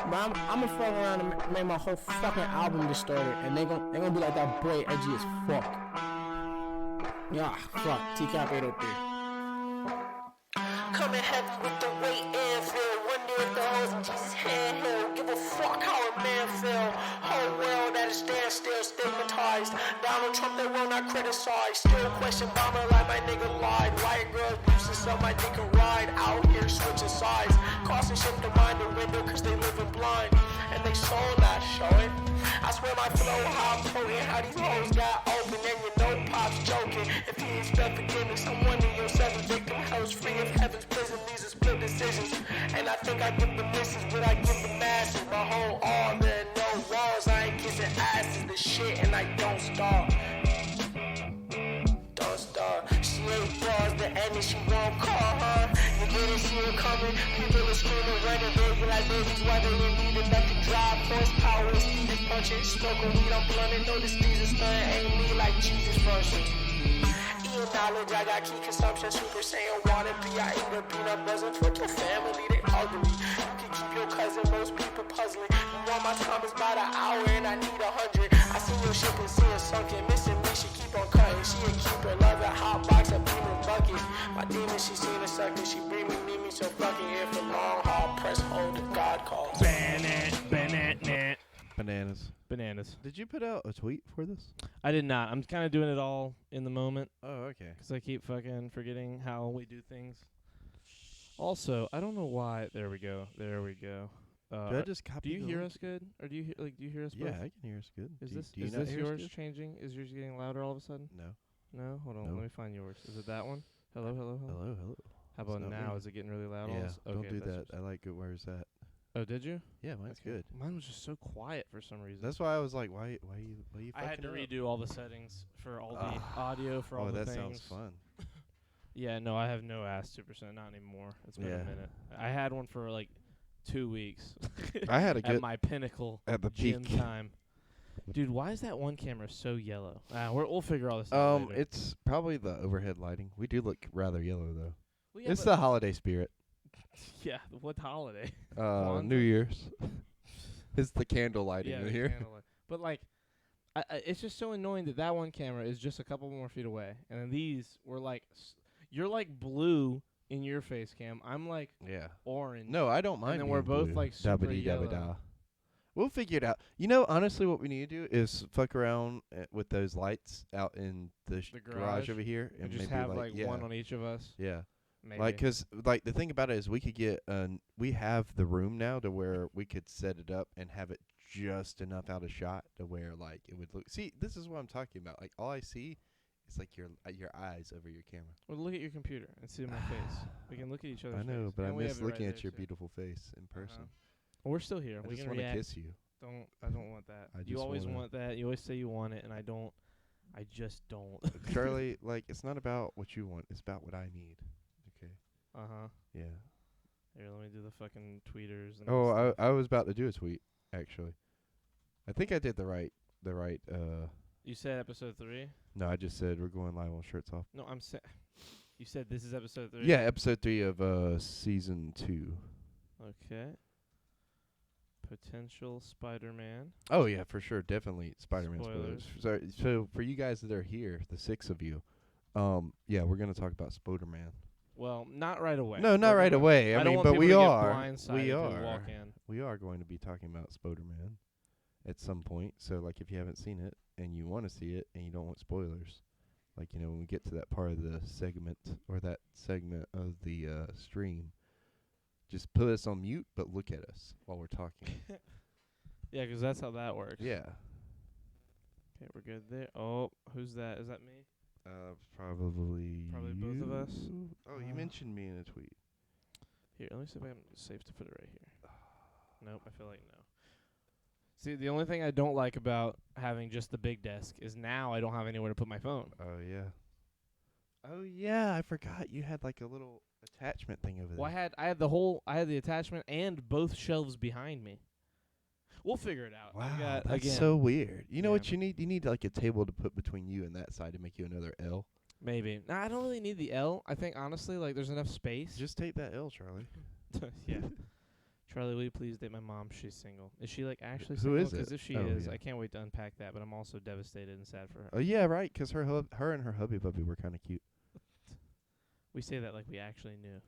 But I'm gonna fuck around and make my whole fucking album distorted, and they gonna be like that boy edgy as fuck. Yeah, fuck. TCAP 803. Coming heavy with the weight and feel. Wonder if the hoes in Jesus' hand held. Give a fuck how a man feel. Whole world at a standstill, stigmatized. Donald Trump, they will not criticize. Still question bomber like my nigga lied. White girls useless so my dick can ride. Out here switching sides. Crossing ship to mind the window cause they living blind. And they sold that, show it. I swear my flow, how I'm potent. How these hoes got open and you know Pop's joking. If he expect forgiveness, I'm one of your seven victim hells free of heaven's prison. These are split decisions. And I think I give the misses what I give the masses. My whole all there are no walls. I ain't kissing asses, the shit, and I don't stop. Don't stop. She ain't bars, the enemy, she won't call her. You didn't see her coming. People are screaming, running, baby, like babies. Why they didn't need enough to drive. Horsepower, speed is punching. Smoking weed, I'm blunting. Notice these is stunning. Ain't me like Jesus version. Eating knowledge, I got key consumption. Super Saiyan wanna be. I eat a peanut butter. Fuck your family, they ugly. You can keep your cousin, most people puzzling. You want my time is about an hour and I need 100. I see your ship and see it sunken. Missing me, she keep on cutting. She a keeper, love a hot box, a beaming bucket. My demon, she seen a sucker. She bring me, need me, so fucking here for long haul. Press hold if God calls. Bananas. Did you put out a tweet for this? I did not. I'm kind of doing it all in the moment Oh, okay. because I keep fucking forgetting how we do things. Also, I don't know why. There we go. Did I just copy do you the hear link? us good, or do you hear us? Yeah, both? I can hear us good. Is Do you- this do you is not this hear us yours good? changing? Is yours getting louder all of a sudden? No. No. Hold on. No. Let me find yours. Is it that one? Hello. Hello. How It's about not now? me. Is it getting really loud? Yeah, also? don't Okay, do that's that. yours. I like it. Where's that? Oh, did you? Yeah, mine's Okay. good. Mine was just so quiet for some reason. That's why I was like, why you I had to fucking it up? redo all the settings for all the audio for all Oh, the that things. sounds fun. Yeah, no, I have no ass 2%, not anymore. It's been Yeah. a minute. I had one for like 2 weeks. I had a at good my pinnacle at the gym peak. time. Dude, why is that one camera so yellow? We'll figure all this out later. It's probably the overhead lighting. We do look rather yellow though. Well, yeah, It's but- the holiday spirit. yeah, what holiday? New Kwanzaa? Year's. It's the candle lighting Yeah, in the here. candlelight. But like, it's just so annoying that one camera is just a couple more feet away, and then these were like, you're like blue in your face cam. I'm like Yeah. orange. No, I don't mind. And then we're being both blue. like super Dabba-dee-dabba-da. yellow. We'll figure it out. You know, honestly, what we need to do is fuck around with those lights out in the, The garage garage? over here, And and just maybe have like, like yeah, one on each of us. yeah. Maybe. Like, 'cause like the thing about it is we could get we have the room now to where we could set it up and have it just enough out of shot to where like it would look. See, this is what I'm talking about. Like all I see is like your eyes over your camera. Well, look at your computer and see my face. We can look at each other's I know, face. but I And we miss have it right looking at there, your too. beautiful face in person. Well, we're still here. I We just can want to react. kiss you. I don't want that. I You just always wanna- want that. You always say you want it, and I don't. I just don't. Charlie, like it's not about what you want; it's about what I need. Okay. Yeah. Here, let me do the fucking tweeters. And Oh, stuff. I was about to do a tweet actually. I think I did the right. You said episode 3? No, I just said we're going live on Shirts Off. No, I'm saying. You said this is episode 3? Yeah, episode 3 of season 2. Okay. Potential Spider-Man. Oh yeah, for sure, definitely Spider-Man Spoilers. spoilers. So for you guys that are here, the 6 of you, yeah, we're gonna talk about Spider-Man. Well, not right away. No, not We're right gonna- away. I don't mean, want but people we to get are. blindsided We who are. walk in. We are going to be talking about Spider-Man at some point. So like, if you haven't seen it and you want to see it and you don't want spoilers, like when we get to that part of the segment or that segment of the stream, just put us on mute, but look at us while we're talking. Yeah, 'cause that's how that works. Yeah. Okay, we're good there. Oh, who's that? Is that me? Probably. Probably both of us. Oh, you mentioned me in a tweet. Here, let me see if I'm safe to put it right here. Nope, I feel like no. See, the only thing I don't like about having just the big desk is now I don't have anywhere to put my phone. Oh yeah. Oh yeah, I forgot you had like a little attachment thing over there. Well, I had the attachment and both shelves behind me. We'll figure it out. Wow, I got, that's again, so weird. You know Yeah. what you need? You need like a table to put between you and that side to make you another L. maybe. No, I don't really need the L. I think honestly, like, there's enough space. Just take that L, Charlie. Yeah. Charlie, will you please date my mom? She's single. Is she like actually Who single? is it? Because if she Oh, is, yeah. I can't wait to unpack that. But I'm also devastated and sad for her. Oh yeah, right. 'Cause her and her hubby bubby were kind of cute. We say that like we actually knew.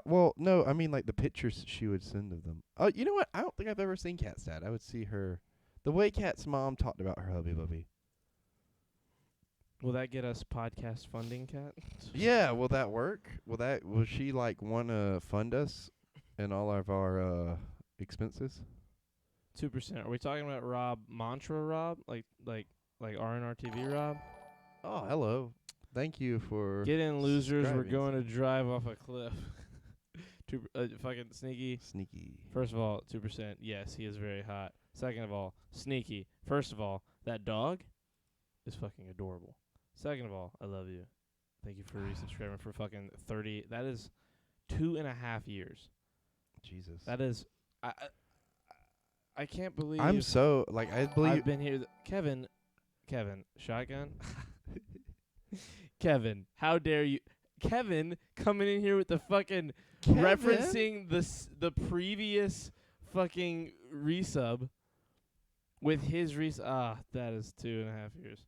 Well, no, I mean like the pictures she would send of them. Oh, you know what? I don't think I've ever seen Kat's dad. I would see her, the way Kat's mom talked about her hubby bubby. Will that get us podcast funding, Kat? Yeah, will that work? Will she like wanna fund us in all of our expenses? 2%. Are we talking about Rob Mantra Rob? Like R&R TV Rob? Oh, hello. Thank you for Get in, losers. We're subscribing. going to drive off a cliff. Fucking sneaky. Sneaky. First of all, 2%. Yes, he is very hot. Second of all, sneaky. First of all, that dog is fucking adorable. Second of all, I love you. Thank you for resubscribing for fucking 30. That is 2.5 years. Jesus. That is. I can't believe. I'm so like I believe. I've been here. Kevin, shotgun. Kevin, how dare you? Kevin coming in here with the fucking referencing the previous fucking resub with his that is 2.5 years.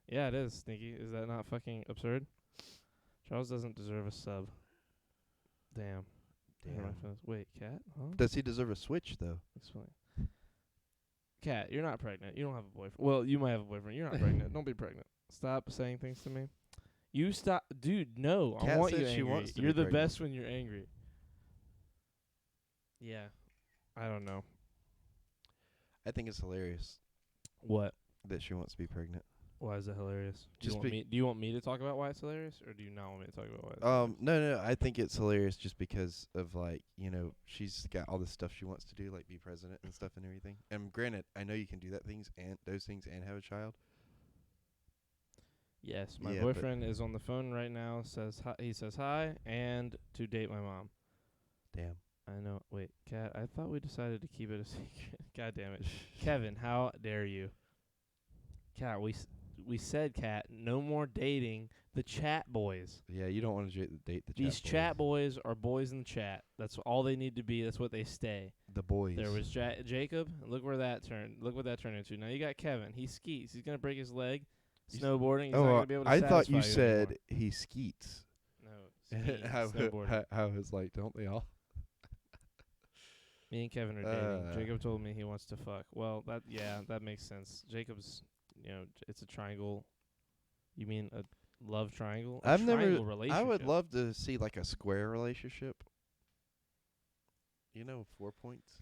Yeah, it is, Sneaky. Is that not fucking absurd? Charles doesn't deserve a sub. Damn. Wait, Kat? Huh? Does he deserve a switch though? Explain. Kat, you're not pregnant. You don't have a boyfriend. Well, you might have a boyfriend. You're not pregnant. Don't be pregnant. Stop saying things to me. You stop. Dude, no. Kat I want said you she angry. wants to You're be the pregnant. best when you're angry. Yeah. I don't know. I think it's hilarious What? that she wants to be pregnant. Why is that hilarious? Just Do you want me to talk about why it's hilarious, or do you not want me to talk about why it's hilarious? No, I think it's hilarious just because of like, you know, she's got all this stuff she wants to do, like be president and stuff and everything. And granted, I know you can do those things and have a child. Yes, my Yeah, but- boyfriend is on the phone right now. He says hi and to date my mom. Damn. I know. Wait, Kat, I thought we decided to keep it a secret. God damn it. Kevin, how dare you? Kat, we said, Kat, no more dating the chat boys. Yeah, you don't want to date the These chat boys are boys in the chat. That's all they need to be. That's what they stay. The boys. There was Jacob. Look where that turned. Look what that turned into. Now you got Kevin. He skis. He's gonna break his leg. Snowboarding. He's not gonna be able to I thought satisfy you said anymore. he skeets. No, skiing, snowboarding. How is like, don't they all? Me and Kevin are dating. Jacob told me he wants to fuck. Well, that makes sense. Jacob's, it's a triangle. You mean a love triangle? I've never. Relationship. I would love to see like a square relationship. 4 points,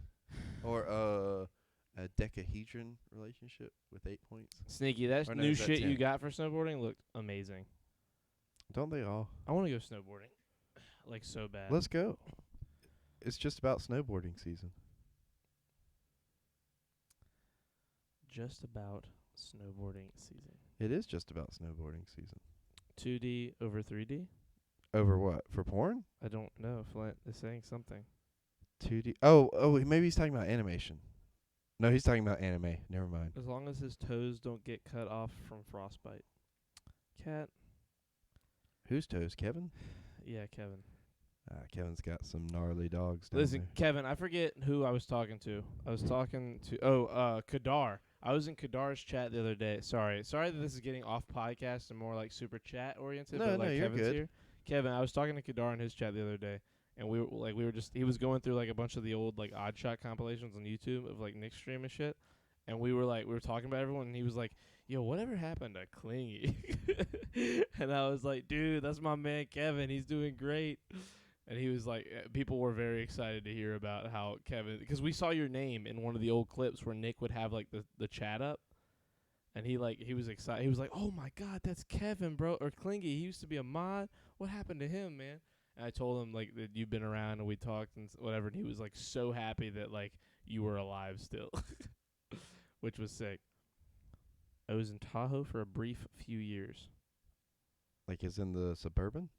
or a decahedron relationship with 8 points. Sneaky. That Or no, new is that shit you 10? got for snowboarding looked amazing. Don't they all? I want to go snowboarding, like so bad. Let's go. It's just about snowboarding season. Just about snowboarding season. It is just about snowboarding season. 2D over 3D. Over what? For porn? I don't know. Flint is saying something. 2D. Oh, maybe he's talking about animation. No, he's talking about anime. Never mind. As long as his toes don't get cut off from frostbite. Cat. Whose toes? Kevin? Yeah, Kevin. Kevin's got some gnarly dogs down Listen, there. Kevin, I forget who I was talking to. I was talking to Kadar. I was in Kadar's chat the other day. Sorry that this is getting off podcast and more like super chat oriented. No, but like you're Kevin's good. here. Kevin, I was talking to Kadar in his chat the other day, and he was going through like a bunch of the old like odd shot compilations on YouTube of like Nick stream and shit, and we were talking about everyone, and he was like, "Yo, whatever happened to Clingy?" And I was like, "Dude, that's my man Kevin. He's doing great." And he was like, people were very excited to hear about how Kevin, because we saw your name in one of the old clips where Nick would have like the chat up, and he was excited. He was like, "Oh my God, that's Kevin, bro, or Clingy. He used to be a mod. What happened to him, man?" And I told him like that you've been around and we talked and whatever, and he was like so happy that like you were alive still, which was sick. I was in Tahoe for a brief few years. Like, is in the Suburban?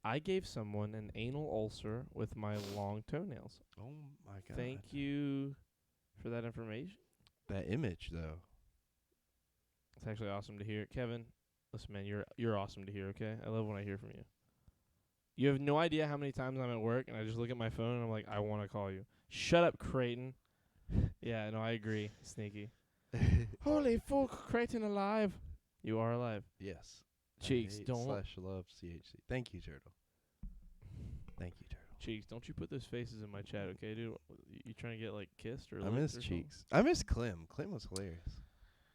I gave someone an anal ulcer with my long toenails. Oh my God. Thank you for that information. That image, though. It's actually awesome to hear. Kevin, listen, man, you're awesome to hear, okay? I love when I hear from you. You have no idea how many times I'm at work and I just look at my phone and I'm like, I want to call you. Shut up, Creighton. Yeah, no, I agree. Sneaky. Holy fuck, Creighton alive. You are alive. Yes. Cheeks, don't. /love CHC. Thank you, Turtle. Thank you, Turtle. Cheeks, don't you put those faces in my chat, okay, dude? You trying to get, like, kissed or I licked miss or Cheeks. I miss Clem. Clem was hilarious.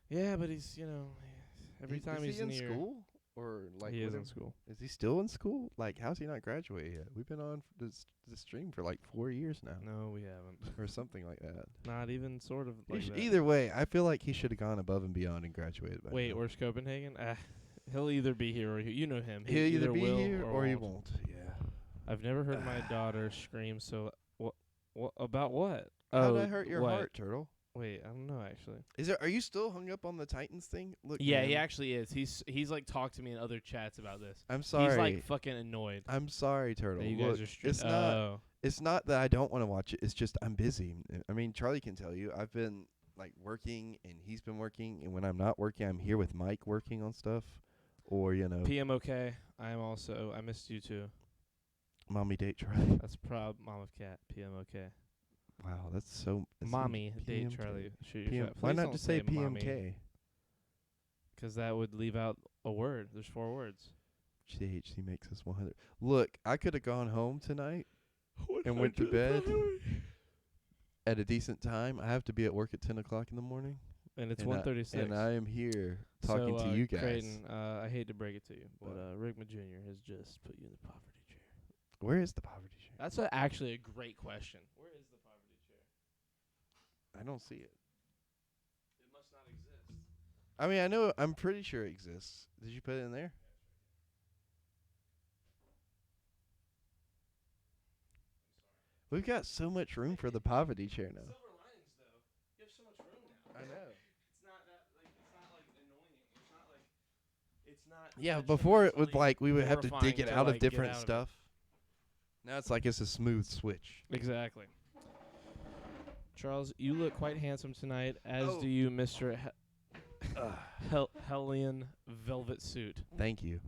Yeah, but he's, every time is he's he in near. school? Or like He is whatever? in school. Is he still in school? Like, how's he not graduated yet? We've been on this stream for like 4 years now, No, we haven't. or something like that. Not even sort of like that. Either way, I feel like he should have gone above and beyond and graduated. By Wait, now. where's Copenhagen? He'll either be here or you know him. He'll either be will here or he won't. won't. Yeah. I've never heard my daughter scream so. What about what? How'd that hurt your what? heart, Turtle? Wait, I don't know actually. Are you still hung up on the Titans thing? Look, Yeah, man, he actually is. He's like talked to me in other chats about this. I'm sorry. He's like fucking annoyed. I'm sorry, Turtle. That you Look, guys are straight. it's not. It's not that I don't want to watch it. It's just I'm busy. I mean, Charlie can tell you. I've been like working, and he's been working. And when I'm not working, I'm here with Mike working on stuff. Or PMOK. I missed you too. Mommy date Charlie. That's proud mom of cat. PMOK. Wow, that's so. Mommy date PMK. Charlie. Shoot your shot. Why Please not don't just say mommy, PMK? 'cause that would leave out a word. There's 4 words. GHC makes us 100. Look, I could have gone home tonight and went to bed at a decent time. I have to be at work at 10 o'clock in the morning. And it's and 1:36. And I am here talking to you guys. Creighton, I hate to break it to you, but Rigma Jr. has just put you in the poverty chair. Where is the poverty chair? That's actually a great question. Where is the poverty chair? I don't see it. It must not exist. I mean, I'm pretty sure it exists. Did you put it in there? We've got so much room for the poverty chair now. Silver linings, though. You have so much room now. I know. It's not annoying. It's not. Yeah, before it would we would have to horrifying dig it to, out of like, get different out of it. stuff. Now it's like it's a smooth switch. Exactly. Charles, you look quite handsome tonight, as Oh. do you, Mr. Hellion Velvet Suit. Thank you.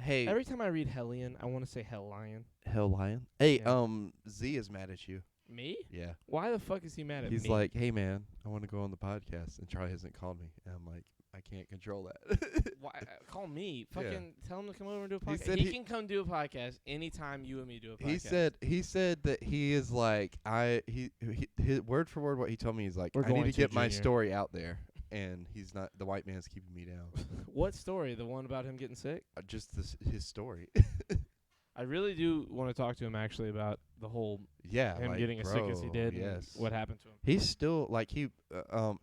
Hey, Every time I read Hellion, I want to say Hellion. Hell Lion. Hey, Yeah. Z is mad at you. Me? Yeah. Why the fuck is he mad at me? He's like, hey man, I want to go on the podcast, and Charlie hasn't called me, and I'm like, I can't control that. Why? Call me. Yeah. Fucking tell him to come over and do a He podcast. said He he- can come do a podcast anytime you and me do a podcast. He said that he is like his word for word what he told me is like, We're I need going to to, get my Junior. story out there, and he's not, the white man's keeping me down. What story? The one about him getting sick? Just his story. I really do want to talk to him actually about the whole Yeah, him like, getting as sick as he bro, did Yes. and what happened to him. He's still like and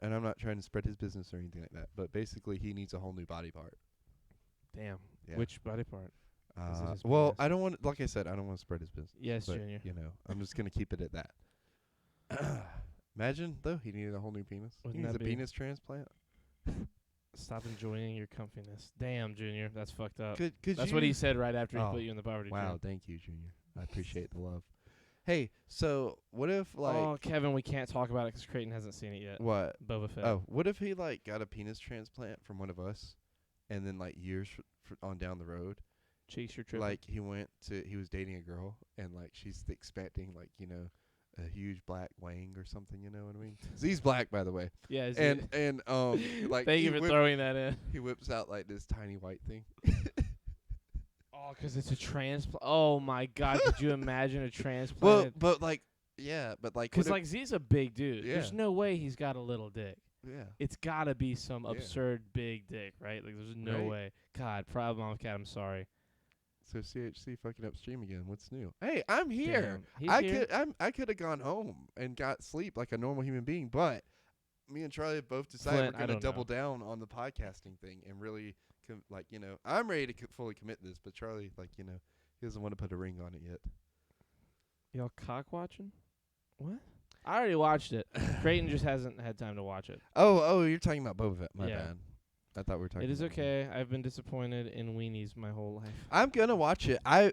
I'm not trying to spread his business or anything like that, but basically he needs a whole new body part. Damn. Yeah. Which body part? Is it his Well, penis? I don't want, like I said, I don't want to spread his business. Yes, But, Junior. I'm just gonna keep it at that. Imagine though, he needed a whole new penis. Wouldn't He needs that a be- penis transplant. Stop enjoying your comfiness. Damn, Junior. That's fucked up. Could That's you? what he said right after he Oh, put you in the poverty Wow, chair. thank you, Junior. I appreciate the love. Hey, so what if Oh, Kevin, we can't talk about it 'cause Creighton hasn't seen it yet. what? Boba Fett. Oh, what if he got a penis transplant from one of us, and then years on down the road, Cheeks, you're tripping. he was dating a girl, and she's expecting a huge black wang or something, you know what I mean? Z's black, by the way. Yeah, And thank he you for throwing that in. he whips out this tiny white thing. Oh, 'cause it's a transplant. Oh my God, could you imagine a Well, transplant? but yeah, but Because Z's a big dude. Yeah. There's no way he's got a little dick. yeah. It's gotta be some Yeah. absurd big dick, right? Like there's no Right. way. God, proud mom cat. I'm sorry. So CHC fucking upstream again. What's new? Hey, I'm here. Damn. He's here. I could have gone home and got sleep like a normal human being, but me and Charlie have both decided Flint, we're I gonna don't double know. down on the podcasting thing and really I'm ready to fully commit this, but Charlie he doesn't want to put a ring on it yet. Y'all cock watching? What? I already watched it. Creighton just hasn't had time to watch it. Oh, you're talking about Boba Fett. My Yeah. bad. I thought we were talking. It is about okay. I've been disappointed in weenies my whole life. I'm gonna watch it. I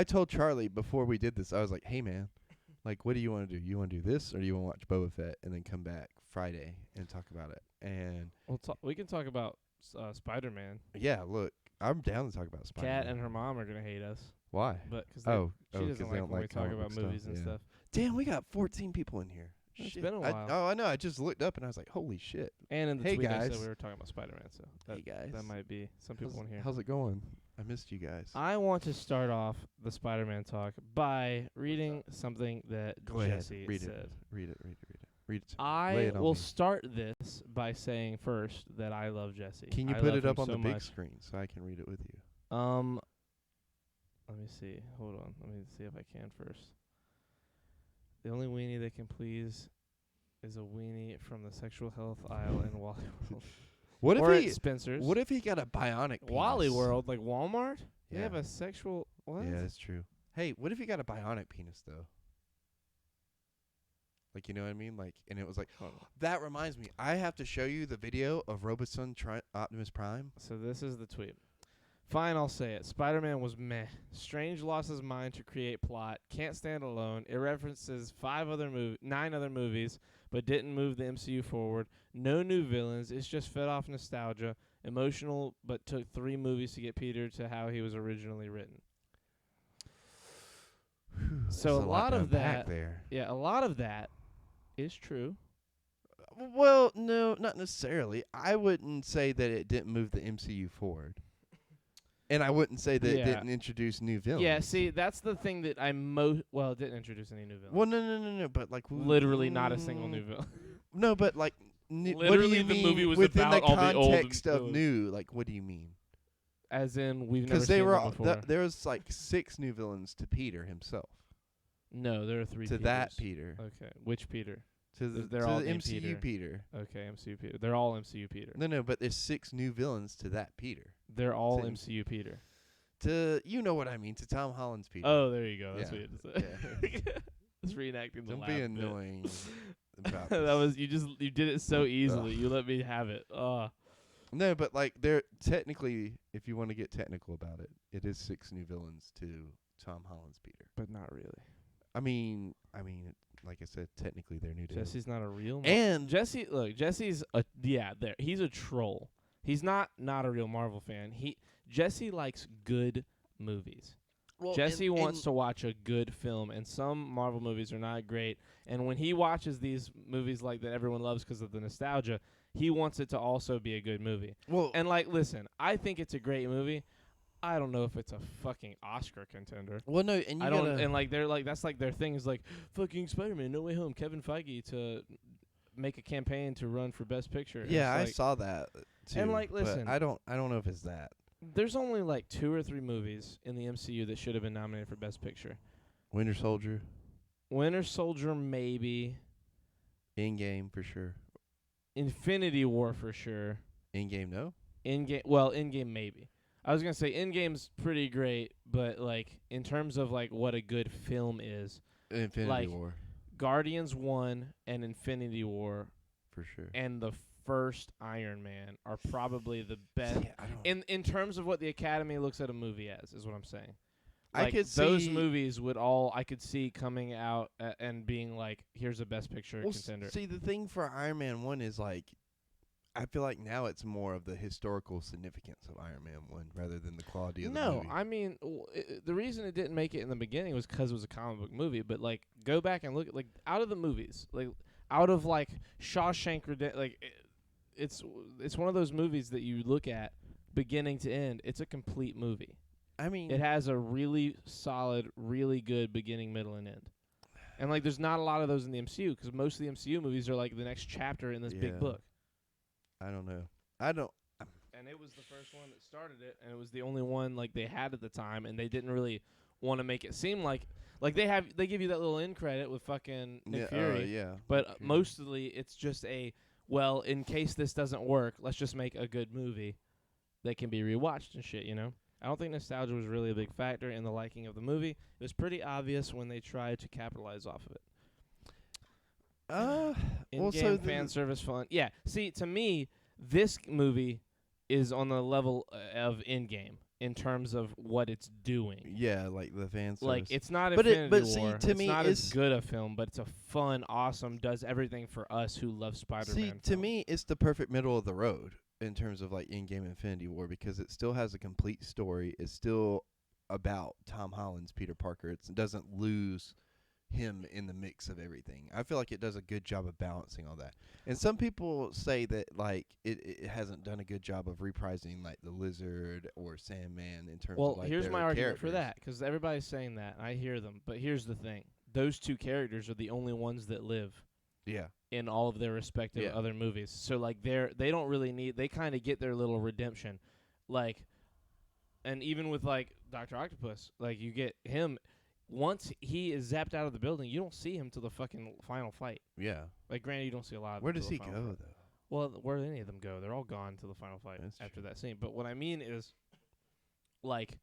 told Charlie before we did this. I was like, hey man, what do you want to do? You want to do this, or do you want to watch Boba Fett and then come back Friday and talk about it? And We can talk about Spider-Man. yeah, look, I'm down to talk about Spider-Man. Kat and her mom are gonna hate us. Why? But because she 'cause doesn't they like don't when we like talk comic about book movies stuff, and yeah. stuff. Damn, we got 14 people in here. It's Shit. been a while. I know. I just looked up and I was like, holy shit. And in the Hey, tweet I guys. said we were talking about Spider-Man, so Hey, guys. that might be some people in here. How's it going? I missed you guys. I want to start off the Spider-Man talk by reading something that Go ahead. Jesse Read said. it. Read it. Read it to me. Lay I it on will me. start this by saying first that I love Jesse. Can you I put love it up him on so the big much. screen so I can read it with you? Let me see. Hold on. Let me see if I can first. The only weenie that can please is a weenie from the sexual health aisle in Wally World. What or if at he? Spencer's. What if he got a bionic penis? Wally World, like Walmart? They Yeah. have a sexual what? Yeah, that's true. Hey, what if he got a bionic penis though? Like, you know what I mean? Like, and it was like, Hold on. that reminds me, I have to show you the video of Roboson Optimus Prime. So this is the tweet. Fine, I'll say it. Spider-Man was meh. Strange lost his mind to create plot. Can't stand alone. It references 9 other movies, but didn't move the MCU forward. No new villains. It's just fed off nostalgia. Emotional, but took 3 movies to get Peter to how he was originally written. So There's a lot to of unpack that, there. yeah, a lot of that is true. Well, no, not necessarily. I wouldn't say that it didn't move the MCU forward. And I wouldn't say that Yeah. it didn't introduce new villains. Yeah, see, that's the thing that I well, it didn't introduce any new villains. Well, no, but like Literally not a single new villain. No, but like what do Literally you the mean movie was within about the all the old context of villains. new? Like, what do you mean? As in, we've never Because seen they were them before. there was like 6 new villains to Peter himself. No, there are 3 To Peters. that Peter. Okay, which Peter? To the, They're to all the named MCU Peter. Okay, MCU Peter. They're all MCU Peter. No, but there's 6 new villains to that Peter. They're all to MCU Peter. To you know what I mean? To Tom Holland's Peter. Oh, there you go. That's Yeah. what you had to say. It's reenacting the Don't laugh be bit. annoying about That this. was you did it so easily. You let me have it. No, but like they're technically, if you want to get technical about it, it is 6 new villains to Tom Holland's Peter. But not really. I mean, like I said, technically they're new to him. Jesse's not a real And Jesse's he's a troll. He's not a real Marvel fan. Jesse likes good movies. Jesse wants to watch a good film, and some Marvel movies are not great. And when he watches these movies like that everyone loves because of the nostalgia, he wants it to also be a good movie. Well, And like, listen, I think it's a great movie. I don't know if it's a fucking Oscar contender. well, no, and you I don't, gotta, and like they're like that's like their thing is like fucking Spider-Man, No Way Home, Kevin Feige to make a campaign to run for Best Picture. And yeah, I it's like, saw that too. And, like, but listen. I don't know if it's that. there's only like 2 or 3 movies in the MCU that should have been nominated for Best Picture. Winter Soldier, Winter Soldier, maybe. Endgame for sure. Infinity War for sure. Endgame, no. Endgame maybe. I was gonna say Endgame's pretty great, but like in terms of like what a good film is, Infinity like, War Guardians 1 and Infinity War for sure. and the first Iron Man are probably the best Yeah, I don't. in terms of what the Academy looks at a movie as, is what I'm saying. I Like, could those see- movies would all I could see coming out and being like, here's a Best Picture contender. See, the thing for Iron Man 1 is like, I feel like now it's more of the historical significance of Iron Man 1 rather than the quality of the No, movie. I mean the reason it didn't make it in the beginning was because it was a comic book movie. But like, go back and look at like out of the movies, like out of like Shawshank like it's one of those movies that you look at beginning to end. It's a complete movie. I mean, It has a really solid, really good beginning, middle, and end. And like, there's not a lot of those in the MCU because most of the MCU movies are like the next chapter in this big Yeah. book. I don't know. And it was the first one that started it, and it was the only one like they had at the time, and they didn't really want to make it seem like they give you that little end credit with fucking Nick Fury, yeah. but Nick Fury. mostly it's just in case this doesn't work, let's just make a good movie that can be rewatched and shit, you know? I don't think nostalgia was really a big factor in the liking of the movie. It was pretty obvious when they tried to capitalize off of it. In-game fan service fun. Yeah. See, to me, this movie is on the level of in-game in terms of what it's doing. Yeah, like the fan service. Like, it's not But Infinity see, War. to it's me, not it's- as good a film, but it's a fun, awesome, does everything for us who love Spider-Man. See, to film. me, it's the perfect middle of the road in terms of like in-game Infinity War because it still has a complete story. It's still about Tom Holland's Peter Parker. It doesn't lose him in the mix of everything. I feel like it does a good job of balancing all that. And some people say that like it hasn't done a good job of reprising like the Lizard or Sandman in terms of like here's their my argument characters. for that, because everybody's saying that, and I hear them. But here's the thing: those two characters are the only ones that live Yeah. in all of their respective other movies. So like they don't really need. They kind of get their little redemption, like, and even with like Dr. Octopus, like you get him. Once he is zapped out of the building, you don't see him till the fucking final fight. Yeah. Like, granted, you don't see a lot of Where them does till he the go final fight. though? Well, where do any of them go? They're all gone till the final fight after that scene. But what I mean is, like,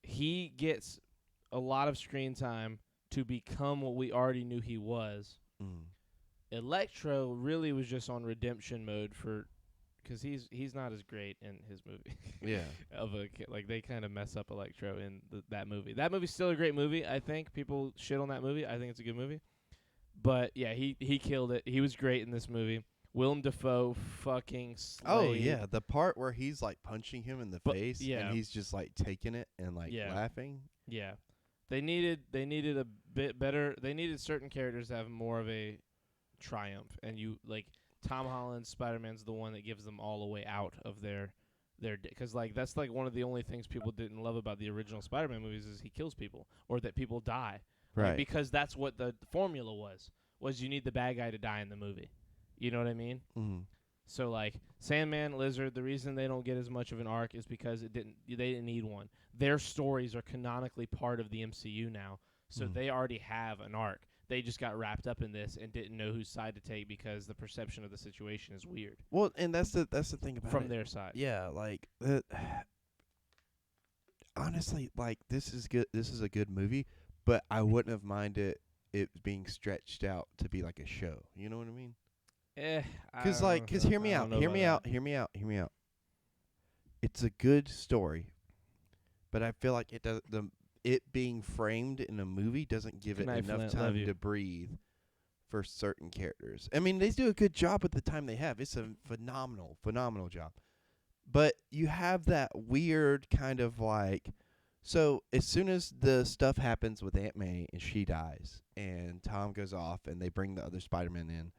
he gets a lot of screen time to become what we already knew he was. Electro really was just on redemption mode because he's not as great in his movie. Yeah. Like they kind of mess up Electro in that movie. That movie's still a great movie. I think people shit on that movie. I think it's a good movie. But yeah, he killed it. He was great in this movie. Willem Dafoe fucking slayed. Oh yeah, the part where he's like punching him in the face and he's just like taking it and like laughing. Yeah. They needed a bit better. They needed certain characters to have more of a triumph, and you like Tom Holland's Spider-Man's the one that gives them all a way out of their because like that's like one of the only things people didn't love about the original Spider-Man movies is he kills people or that people die. Right. Like, because that's what the formula was you need the bad guy to die in the movie. You know what I mean? Mm-hmm. So like Sandman, Lizard, the reason they don't get as much of an arc is because they didn't need one. Their stories are canonically part of the MCU now, so they already have an arc. They just got wrapped up in this and didn't know whose side to take because the perception of the situation is weird. Well, and that's the thing about from their side. Yeah, like honestly, like this is good. This is a good movie, but I wouldn't have minded it being stretched out to be like a show. You know what I mean? Because hear me out. It's a good story, but I feel like it being framed in a movie doesn't give it enough time to breathe for certain characters. I mean, they do a good job with the time they have. It's a phenomenal job. But you have that weird kind of like, so as soon as the stuff happens with Aunt May and she dies and Tom goes off and they bring the other Spider-Man in,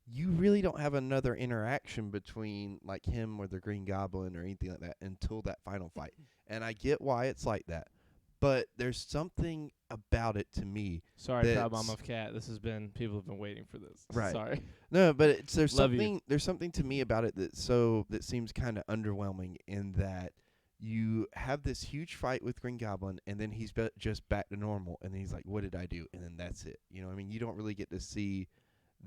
you really don't have another interaction between like him or the Green Goblin or anything like that until that final fight. And I get why it's like that. But there's something about it to me. Sorry, Proud Mom of Cat. People have been waiting for this. Right. Sorry. No, but there's something to me about it that seems kind of underwhelming in that you have this huge fight with Green Goblin and then he's just back to normal and then he's like, what did I do? And then that's it. You know what I mean? You don't really get to see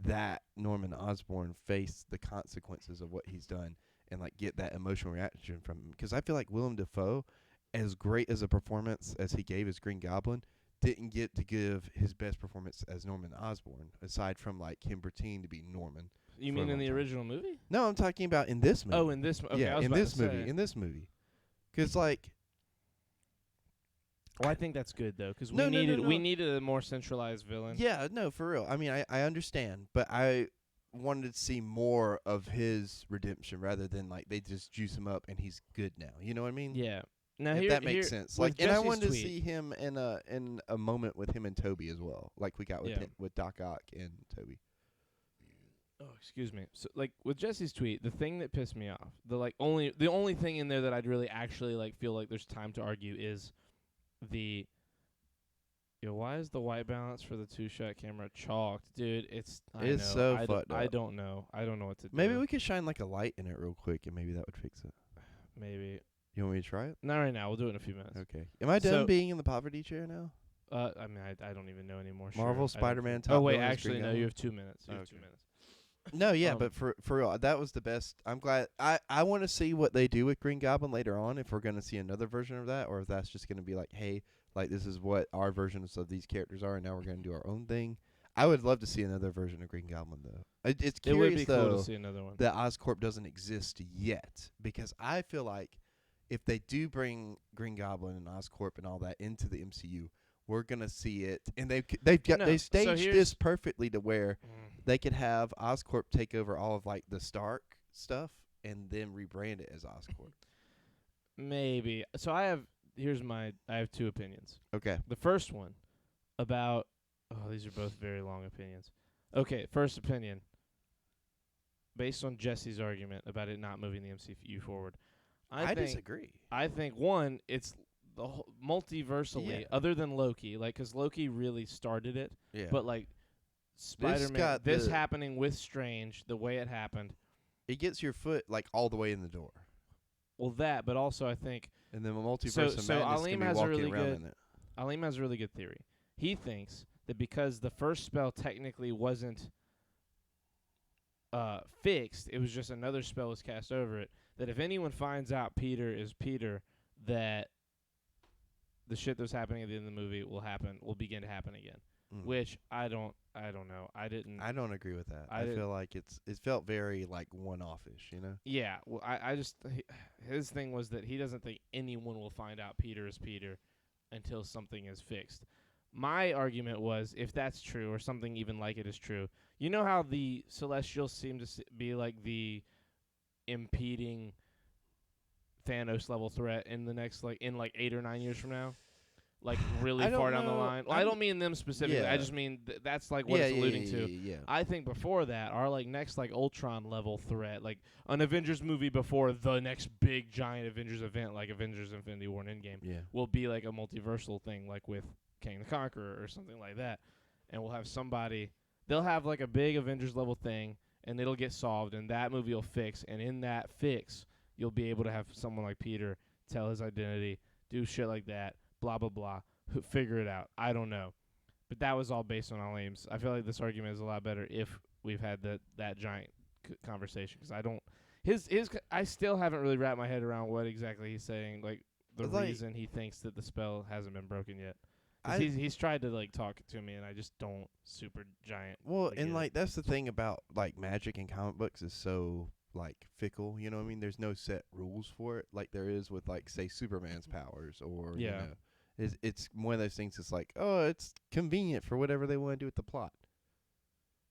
that Norman Osborn face the consequences of what he's done and like get that emotional reaction from him. Because I feel like Willem Dafoe, as great as a performance as he gave as Green Goblin, didn't get to give his best performance as Norman Osborn, aside from like him pretending to be Norman. You mean in the original movie? No, I'm talking about in this movie. Oh, in this movie. Okay, in this movie. Because like, well, I think that's good though, because we needed a more centralized villain. Yeah, no, for real. I mean, I understand, but I wanted to see more of his redemption rather than like they just juice him up and he's good now. You know what I mean? Yeah. Now if that makes sense. Like, and I wanted to tweet. see him in a moment with him and Toby as well, like we got with Doc Ock and Toby. Oh, excuse me. So, like with Jesse's tweet, the thing that pissed me off, the only thing in there that I'd really actually like feel like there's time to argue is why is the white balance for the 2-shot camera chalked, dude? It's so fucked up. I don't know what to do. Maybe we could shine like a light in it real quick, and maybe that would fix it. Maybe. You want me to try it? Not right now. We'll do it in a few minutes. Okay. Am I done being in the poverty chair now? I mean, I don't even know anymore. Marvel, Spider-Man, Oh wait, actually, no. You have 2 minutes. You have 2 minutes. No, yeah, but for real, that was the best. I'm glad. I want to see what they do with Green Goblin later on, if we're going to see another version of that, or if that's just going to be like, hey, like this is what our versions of these characters are, and now we're going to do our own thing. I would love to see another version of Green Goblin, though. It's curious, it would be though, cool to see another one. that Oscorp doesn't exist yet, because I feel like if they do bring Green Goblin and Oscorp and all that into the MCU, we're gonna see it, and they staged this perfectly to where they could have Oscorp take over all of like the Stark stuff and then rebrand it as Oscorp. Maybe. So I have two opinions. Okay. The first one about these are both very long opinions. Okay, first opinion. Based on Jesse's argument about it not moving the MCU forward, I disagree. I think one, it's the multiversally, other than Loki, like, 'cause Loki really started it. Yeah. But like Spider-Man, this happening with Strange, the way it happened, it gets your foot like all the way in the door. well, that, but also I think And then the multiverse of so madness Aleem can be has a walking really around good- in it. Aleem has a really good theory. He thinks that because the first spell technically wasn't fixed, it was just another spell was cast over it, that if anyone finds out Peter is Peter, that the shit that's happening at the end of the movie will begin to happen again. Which I don't know. I don't agree with that. I I feel like it felt very like one-offish, you know? Yeah, well, I just his thing was that he doesn't think anyone will find out Peter is Peter until something is fixed. My argument was, if that's true, or something even like it is true, you know how the Celestials seem to be like the impeding Thanos level threat in the next in 8 or 9 years from now, like really I don't far down the know. line. Well, I don't mean them specifically. I Yeah. just mean that's like what it's alluding to. Yeah. I think before that, our next Ultron level threat, like an Avengers movie before the next big giant Avengers event, like Avengers Infinity War and Endgame, Yeah. will be like a multiversal thing, like with King the Conqueror or something like that. And we'll have they'll have like a big Avengers level thing, and it'll get solved, and that movie will fix, and in that fix, you'll be able to have someone like Peter tell his identity, do shit like that, blah, blah, blah, figure it out. I don't know. But that was all based on Aleem's. I feel like this argument is a lot better if we've had that giant conversation, because I don't I still haven't really wrapped my head around what exactly he's saying, like the reason he thinks that the spell hasn't been broken yet. He's tried to talk to me, and I just don't super giant. Well, and that's the thing about magic and comic books is so fickle. You know what I mean? There's no set rules for it, like there is with say Superman's powers, or you know, it's one of those things. It's it's convenient for whatever they want to do with the plot,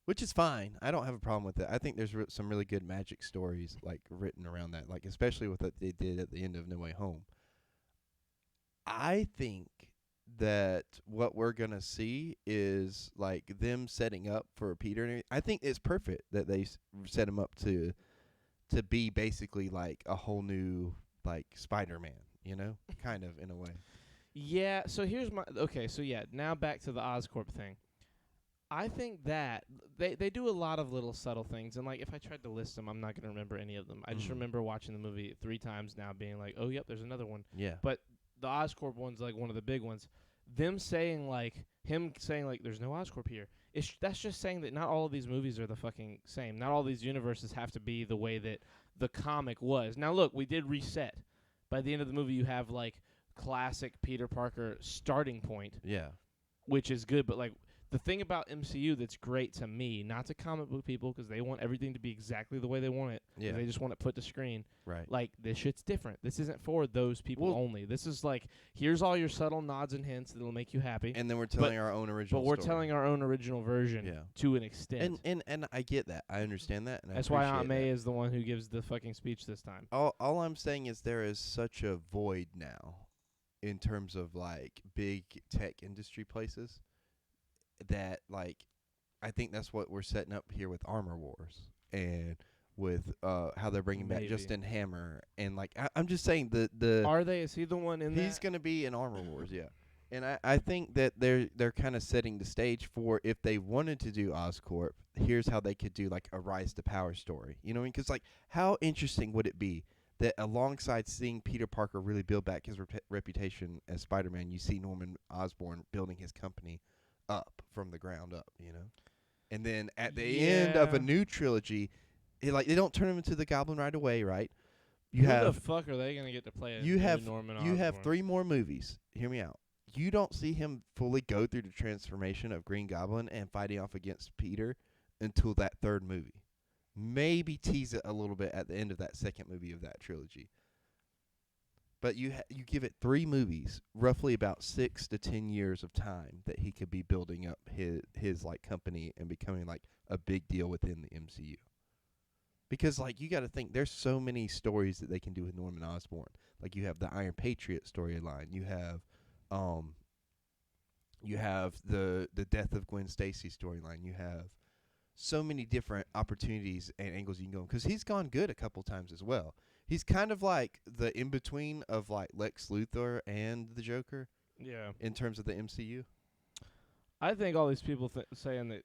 which is fine. I don't have a problem with it. I think there's some really good magic stories written around that, especially with what they did at the end of No Way Home. I think that what we're gonna see is them setting up for Peter and everything. I think it's perfect that they set him up to be basically a whole new Spider-Man, you know, kind of in a way. Yeah. So here's now back to the Oscorp thing. I think that they do a lot of little subtle things, and if I tried to list them, I'm not gonna remember any of them. I just remember watching the movie 3 times now, being like, oh yep, there's another one. Yeah. But the Oscorp one's one of the big ones. Them saying him saying there's no Oscorp here. That's just saying that not all of these movies are the fucking same. Not all these universes have to be the way that the comic was. Now look, we did reset. By the end of the movie, you have classic Peter Parker starting point. Yeah. Which is good, but the thing about MCU that's great to me, not to comic book people, because they want everything to be exactly the way they want it. Yeah. They just want it put to screen. Right. This shit's different. This isn't for those people only. This is here's all your subtle nods and hints that'll make you happy. And then we're telling our own original But we're story. telling our own original version to an extent. And I get that. I understand that. And that's why Aunt May is the one who gives the fucking speech this time. All I'm saying is there is such a void now in terms of big tech industry places that I think that's what we're setting up here with Armor Wars and with how they're bringing back Justin Hammer, and I'm just saying the are they? Is he the one in he's going to be in Armor Wars, yeah. And I think that they're kind of setting the stage for, if they wanted to do Oscorp, here's how they could do a Rise to Power story. You know what I mean? Because how interesting would it be that alongside seeing Peter Parker really build back his reputation as Spider-Man, you see Norman Osborn building his company up from the ground up, you know? And then at the end of a new trilogy, they don't turn him into the Goblin right away, right? Who the fuck are they gonna get to play? Norman Osborn? You have 3 more movies. Hear me out. You don't see him fully go through the transformation of Green Goblin and fighting off against Peter until that 3rd movie. Maybe tease it a little bit at the end of that 2nd movie of that trilogy. But you give it 3 movies, roughly about 6 to 10 years of time that he could be building up his company and becoming a big deal within the MCU. Because, like, you got to think, there's so many stories that they can do with Norman Osborn. Like, you have the Iron Patriot storyline. You have the death of Gwen Stacy storyline. You have so many different opportunities and angles you can go. Because he's gone good a couple times as well. He's kind of like the in-between of, like, Lex Luthor and the Joker. Yeah. In terms of the MCU. I think all these people saying that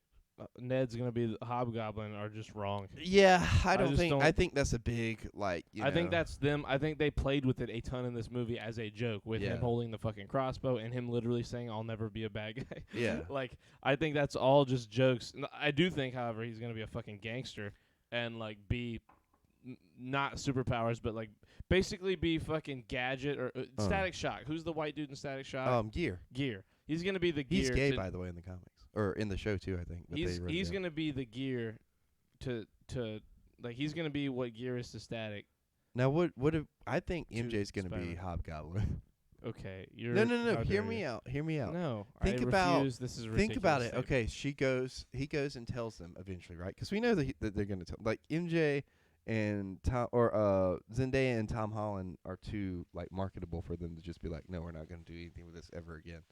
Ned's going to be the Hobgoblin are just wrong. Yeah, I think that's a big, like, I think that's them. I think they played with it a ton in this movie as a joke with him holding the fucking crossbow and him literally saying, "I'll never be a bad guy." Yeah. Like, I think that's all just jokes. I do think, however, he's going to be a fucking gangster and, like, be not superpowers, but, like, basically be fucking Gadget or Static Shock. Who's the white dude in Static Shock? Gear. Gear. He's going to be the Gear. He's gay, by the way, in the comics. Or in the show, too, I think. He's going to be the Gear to like, he's going to be what Gear is to Static. Now, I think MJ's going to be Hobgoblin. Okay. You're No. Hear me out. No. Think I about, refuse. This is a ridiculous think about it. statement. Okay, he goes and tells them eventually, right? Because we know that they're going to tell. Like, MJ and Zendaya and Tom Holland are too, like, marketable for them to just be like, no, we're not going to do anything with this ever again.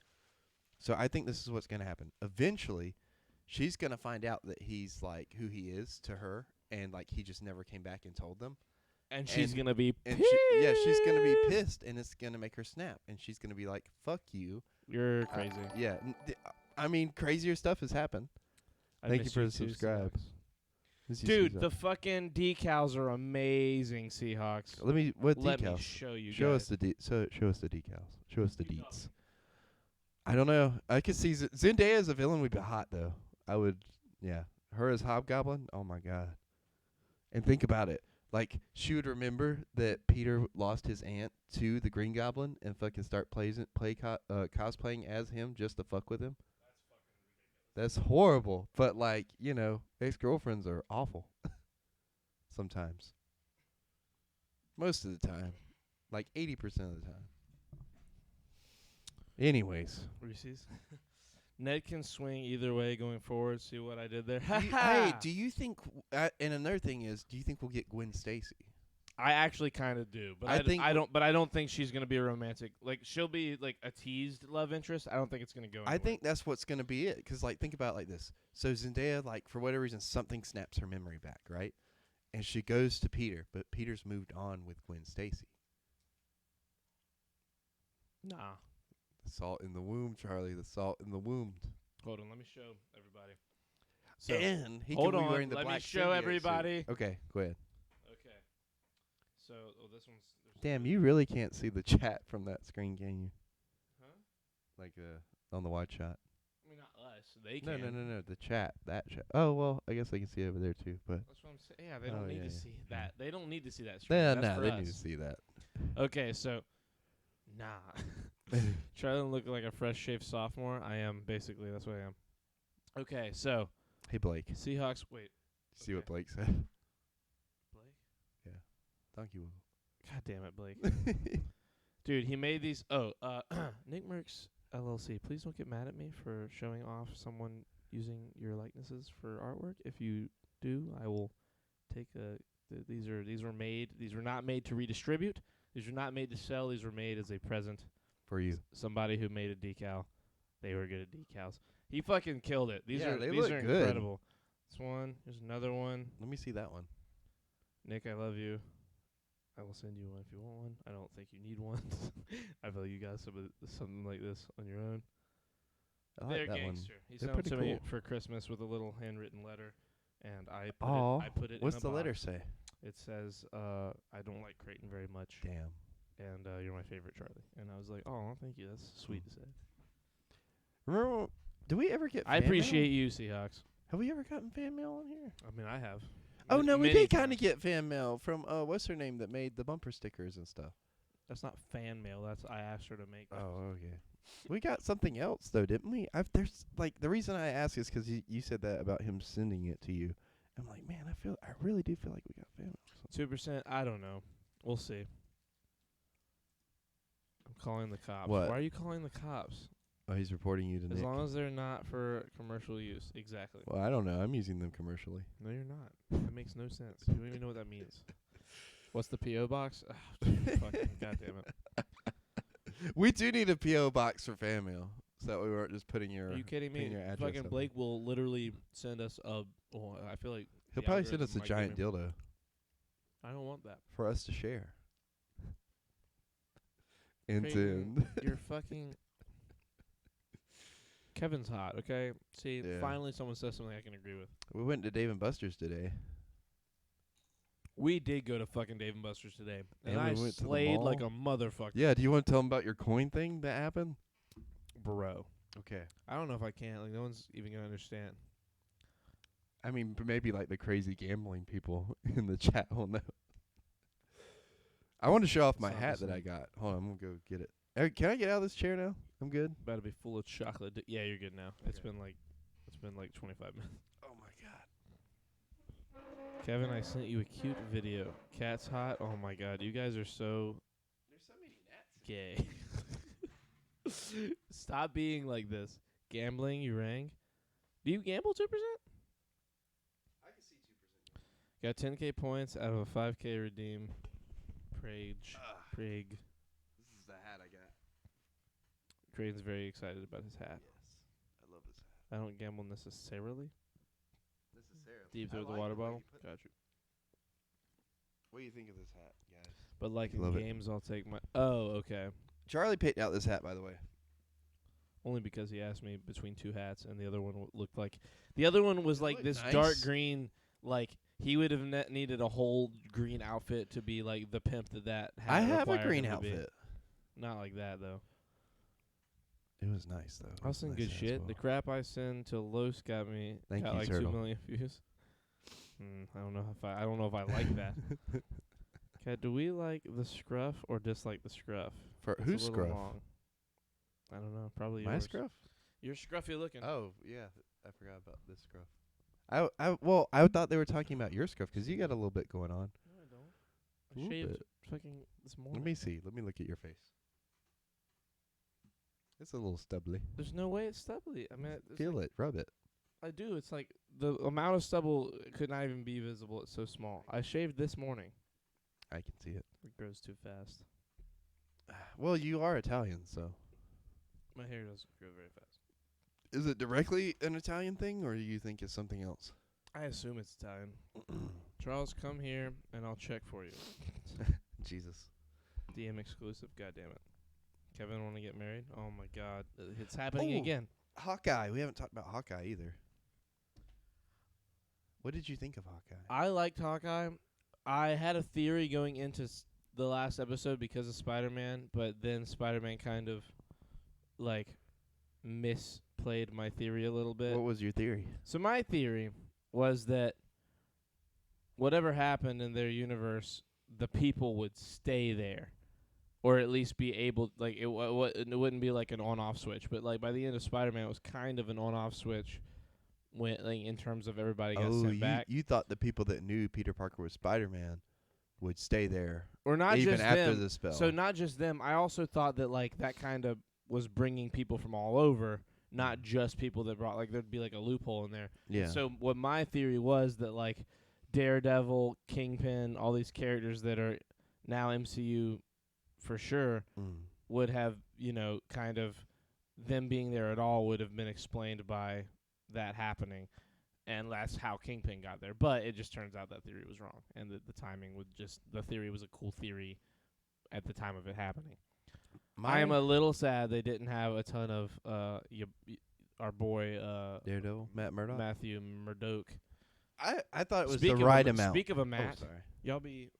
So I think this is what's going to happen. Eventually, she's going to find out that he's, like, who he is to her, and, like, he just never came back and told them. And she's going to be pissed. She's going to be pissed, and it's going to make her snap. And she's going to be like, fuck you. You're crazy. Yeah. I mean, crazier stuff has happened. Thank you for the subscribe. Dude, the fucking decals are amazing, Seahawks. Let me show you show guys. us the show us the decals. Show us the deets. I don't know. I could see Zendaya as a villain would be hot, though. I would, yeah. Her as Hobgoblin, oh my god. And think about it. Like, she would remember that Peter lost his aunt to the Green Goblin and fucking start cosplaying as him just to fuck with him. That's horrible. But, like, you know, ex-girlfriends are awful. Sometimes. Most of the time. Like 80% of the time. Anyways. Reese's. Ned can swing either way going forward. See what I did there? Hey, do you think... and another thing is, do you think we'll get Gwen Stacy? I actually kind of do, but I don't think she's gonna be a romantic. Like, she'll be like a teased love interest. I don't think it's gonna go anywhere. I think that's what's gonna be it. Because, like, think about it like this. So Zendaya, like, for whatever reason, something snaps her memory back, right? And she goes to Peter, but Peter's moved on with Gwen Stacy. Nah. The salt in the womb, Charlie. The salt in the womb. Hold on, let me show everybody. So, And he hold can be on, wearing the let black me show symbiote everybody. suit. Okay, go ahead. Okay. So, this one's... Damn, you really can't see the chat from that screen, can you? Huh? Like on the wide shot. I mean, not us. They can. No. The chat. That chat. Oh, well, I guess they can see it over there, too. But That's what I'm saying. Yeah, they don't need to see that. They don't need to see that. they That's need to see that. Okay, so... Nah. Try to look like a fresh-shaved sophomore. I am, basically. That's what I am. Okay, so... Hey, Blake. Seahawks... Wait. See what Blake said? Blake? Yeah. Donkey Wiggle. God damn it, Blake. Dude, he made these... Oh, Nick Merckx LLC. Please don't get mad at me for showing off someone using your likenesses for artwork. If you do, I will take these are made... These were not made to redistribute. These were not made to sell. These were made as a present. For you. Somebody who made a decal. They were good at decals. He fucking killed it. These are look good. incredible. This one. There's another one. Let me see that one. Nick, I love you. I will send you one if you want one. I don't think you need one. I feel like you got something like this on your own. I like They're that gangster. one. He They're sent it to pretty me cool. for Christmas with a little handwritten letter, and I put it What's in a the box. letter say? It says, I don't like Creighton very much. Damn. And you're my favorite, Charlie. And I was like, oh, thank you. That's sweet to say. Remember, do we ever get I fan appreciate mail? you, Seahawks. Have we ever gotten fan mail on here? I mean, I have. Oh, no, we Many did kind times. of get fan mail from, what's her name that made the bumper stickers and stuff? That's not fan mail. That's I asked her to make. Oh, okay. We got something else, though, didn't we? There's, like, the reason I ask is because you said that about him sending it to you. I'm like, man, I really do feel like we got fan mail. 2%. I don't know. We'll see. I'm calling the cops. What? Why are you calling the cops? Oh, he's reporting you to As Nick. long as they're not for commercial use. Exactly. Well, I don't know. I'm using them commercially. No, you're not. That makes no sense. You don't even know what that means. What's the P.O. box? Oh, fucking goddamn it. We do need a P.O. box for fan mail, so that we weren't just putting your. Are you kidding putting me? your address Fucking up Blake will literally send us a. Well, I feel like He'll the probably send us a algorithm might giant give me- dildo I don't want that. for us to share. Creighton, you're fucking. Kevin's hot, okay? See, Yeah. finally someone says something I can agree with. We went to Dave & Buster's today. We did go to fucking Dave & Buster's today, and And I we went to the slayed mall. like a motherfucker. Yeah, do you want to tell them about your coin thing that happened? Bro. Okay. I don't know if I can. Like, no one's even gonna understand. I mean, maybe like the crazy gambling people in the chat will know. I want to show off my It's not hat the that I same. got. Hold on, I'm going to go get it. Can I get out of this chair now? I'm good. About to be full of chocolate. Yeah, you're good now. It's Okay. been like 25 minutes. Oh, my God. Kevin, I sent you a cute video. Cat's hot. Oh my god, you guys are so There's so many nets. gay. Stop being like this. Gambling, you rang. Do you gamble 2%? I can see 2%. Got 10k points out of a 5k redeem. Prig. This is the hat I got. Creighton's very excited about his hat. Yes. I love this hat. I don't gamble necessarily. Necessarily. Deep I through the like water the way bottle. you put Got you. What do you think of this hat, guys? But like Love in it. games, I'll take my. Oh, okay. Charlie picked out this hat, by the way. Only because he asked me between two hats, and the other one looked like. The other one was It like looked this nice. dark green. Like he would have needed a whole green outfit to be like the pimp that hat. I have a required green him to be. outfit. Not like that though. It was nice, though. It I'll was send nice good as shit. well. The crap I send to Los got me. Thank got you, like Turtle. 2 million views. I don't know if I don't know if I like that. Okay, do we like the scruff or dislike the scruff? For It's a who's little scruff? long. I don't know. Probably My yours. scruff? You're scruffy looking. Oh, yeah. I forgot about this scruff. I thought they were talking about your scruff because you got a little bit going on. No, I don't. A I little shaved bit. fucking this morning. Let me see. Let me look at your face. It's a little stubbly. There's no way it's stubbly. I mean, it's Feel like, it. Rub it. I do. It's like the amount of stubble could not even be visible. It's so small. I shaved this morning. I can see it. It grows too fast. Well, you are Italian, so. My hair doesn't grow very fast. Is it directly an Italian thing, or do you think it's something else? I assume it's Italian. Charles, come here and I'll check for you. Jesus. DM exclusive. God damn it. Kevin want to get married? Oh my God, it's happening Oh. again. Hawkeye. We haven't talked about Hawkeye either. What did you think of Hawkeye? I liked Hawkeye. I had a theory going into the last episode because of Spider-Man, but then Spider-Man kind of like misplayed my theory a little bit. What was your theory? So my theory was that whatever happened in their universe, the people would stay there, or at least be able, like it wouldn't be like an on-off switch, but like by the end of Spider-Man, it was kind of an on-off switch when like in terms of everybody got sent back, you thought the people that knew Peter Parker was Spider-Man would stay there or not even just after them. the spell. So not just them. I also thought that like that kind of was bringing people from all over, not just people that brought, like there'd be like a loophole in there. yeah. So what my theory was that like Daredevil, Kingpin, all these characters that are now MCU for sure would have, you know, kind of them being there at all would have been explained by that happening. And that's how Kingpin got there. But it just turns out that theory was wrong. And the timing would just, the theory was a cool theory at the time of it happening. I am a little sad they didn't have a ton of our boy Daredevil, Matt Murdock. Matthew Murdock. I thought it was Speak the of right a, amount. Speak of a Oh, Matt, sorry.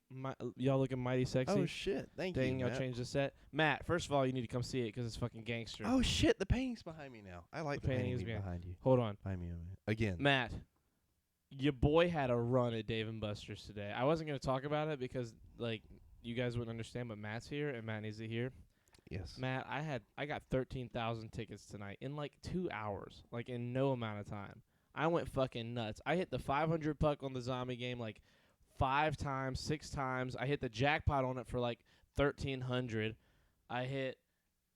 y'all looking mighty sexy. Oh shit! Thank Dang, you. y'all Matt. changed the set. Matt, first of all, you need to come see it 'cause it's fucking gangster. Oh shit! The painting's behind me now. I like The the painting painting is behind you. Hold on. Behind me again. Matt, your boy had a run at Dave & Buster's today. I wasn't going to talk about it because, like, you guys wouldn't understand, but Matt's here, and Matt needs to hear. Yes. Matt, I got 13,000 tickets tonight in, like, 2 hours, like, in no amount of time. I went fucking nuts. I hit the 500 puck on the zombie game, like, 5 times, 6 times. I hit the jackpot on it for, like, 1,300. I hit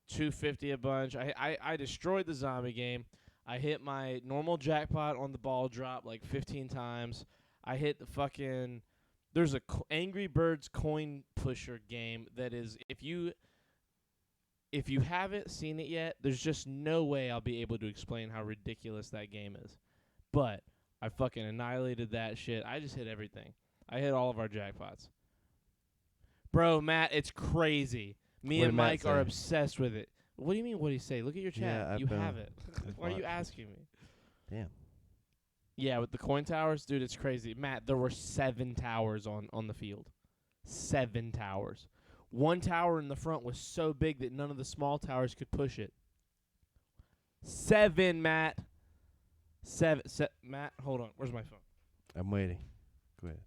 250 a bunch. I destroyed the zombie game. I hit my normal jackpot on the ball drop like 15 times. I hit the fucking... There's a Angry Birds coin pusher game that is... If you haven't seen it yet, there's just no way I'll be able to explain how ridiculous that game is. But I fucking annihilated that shit. I just hit everything. I hit all of our jackpots. Bro, Matt, it's crazy. Me What and did Matt Mike are say? obsessed with it. What do you mean, what do you say? Look at your chat. Yeah, You have it. Why are you watched it. asking me? Damn. Yeah, with the coin towers, dude, it's crazy. Matt, there were 7 towers on the field. 7 towers. One tower in the front was so big that none of the small towers could push it. 7, Matt. 7. Matt, hold on. Where's my phone? I'm waiting. Go ahead.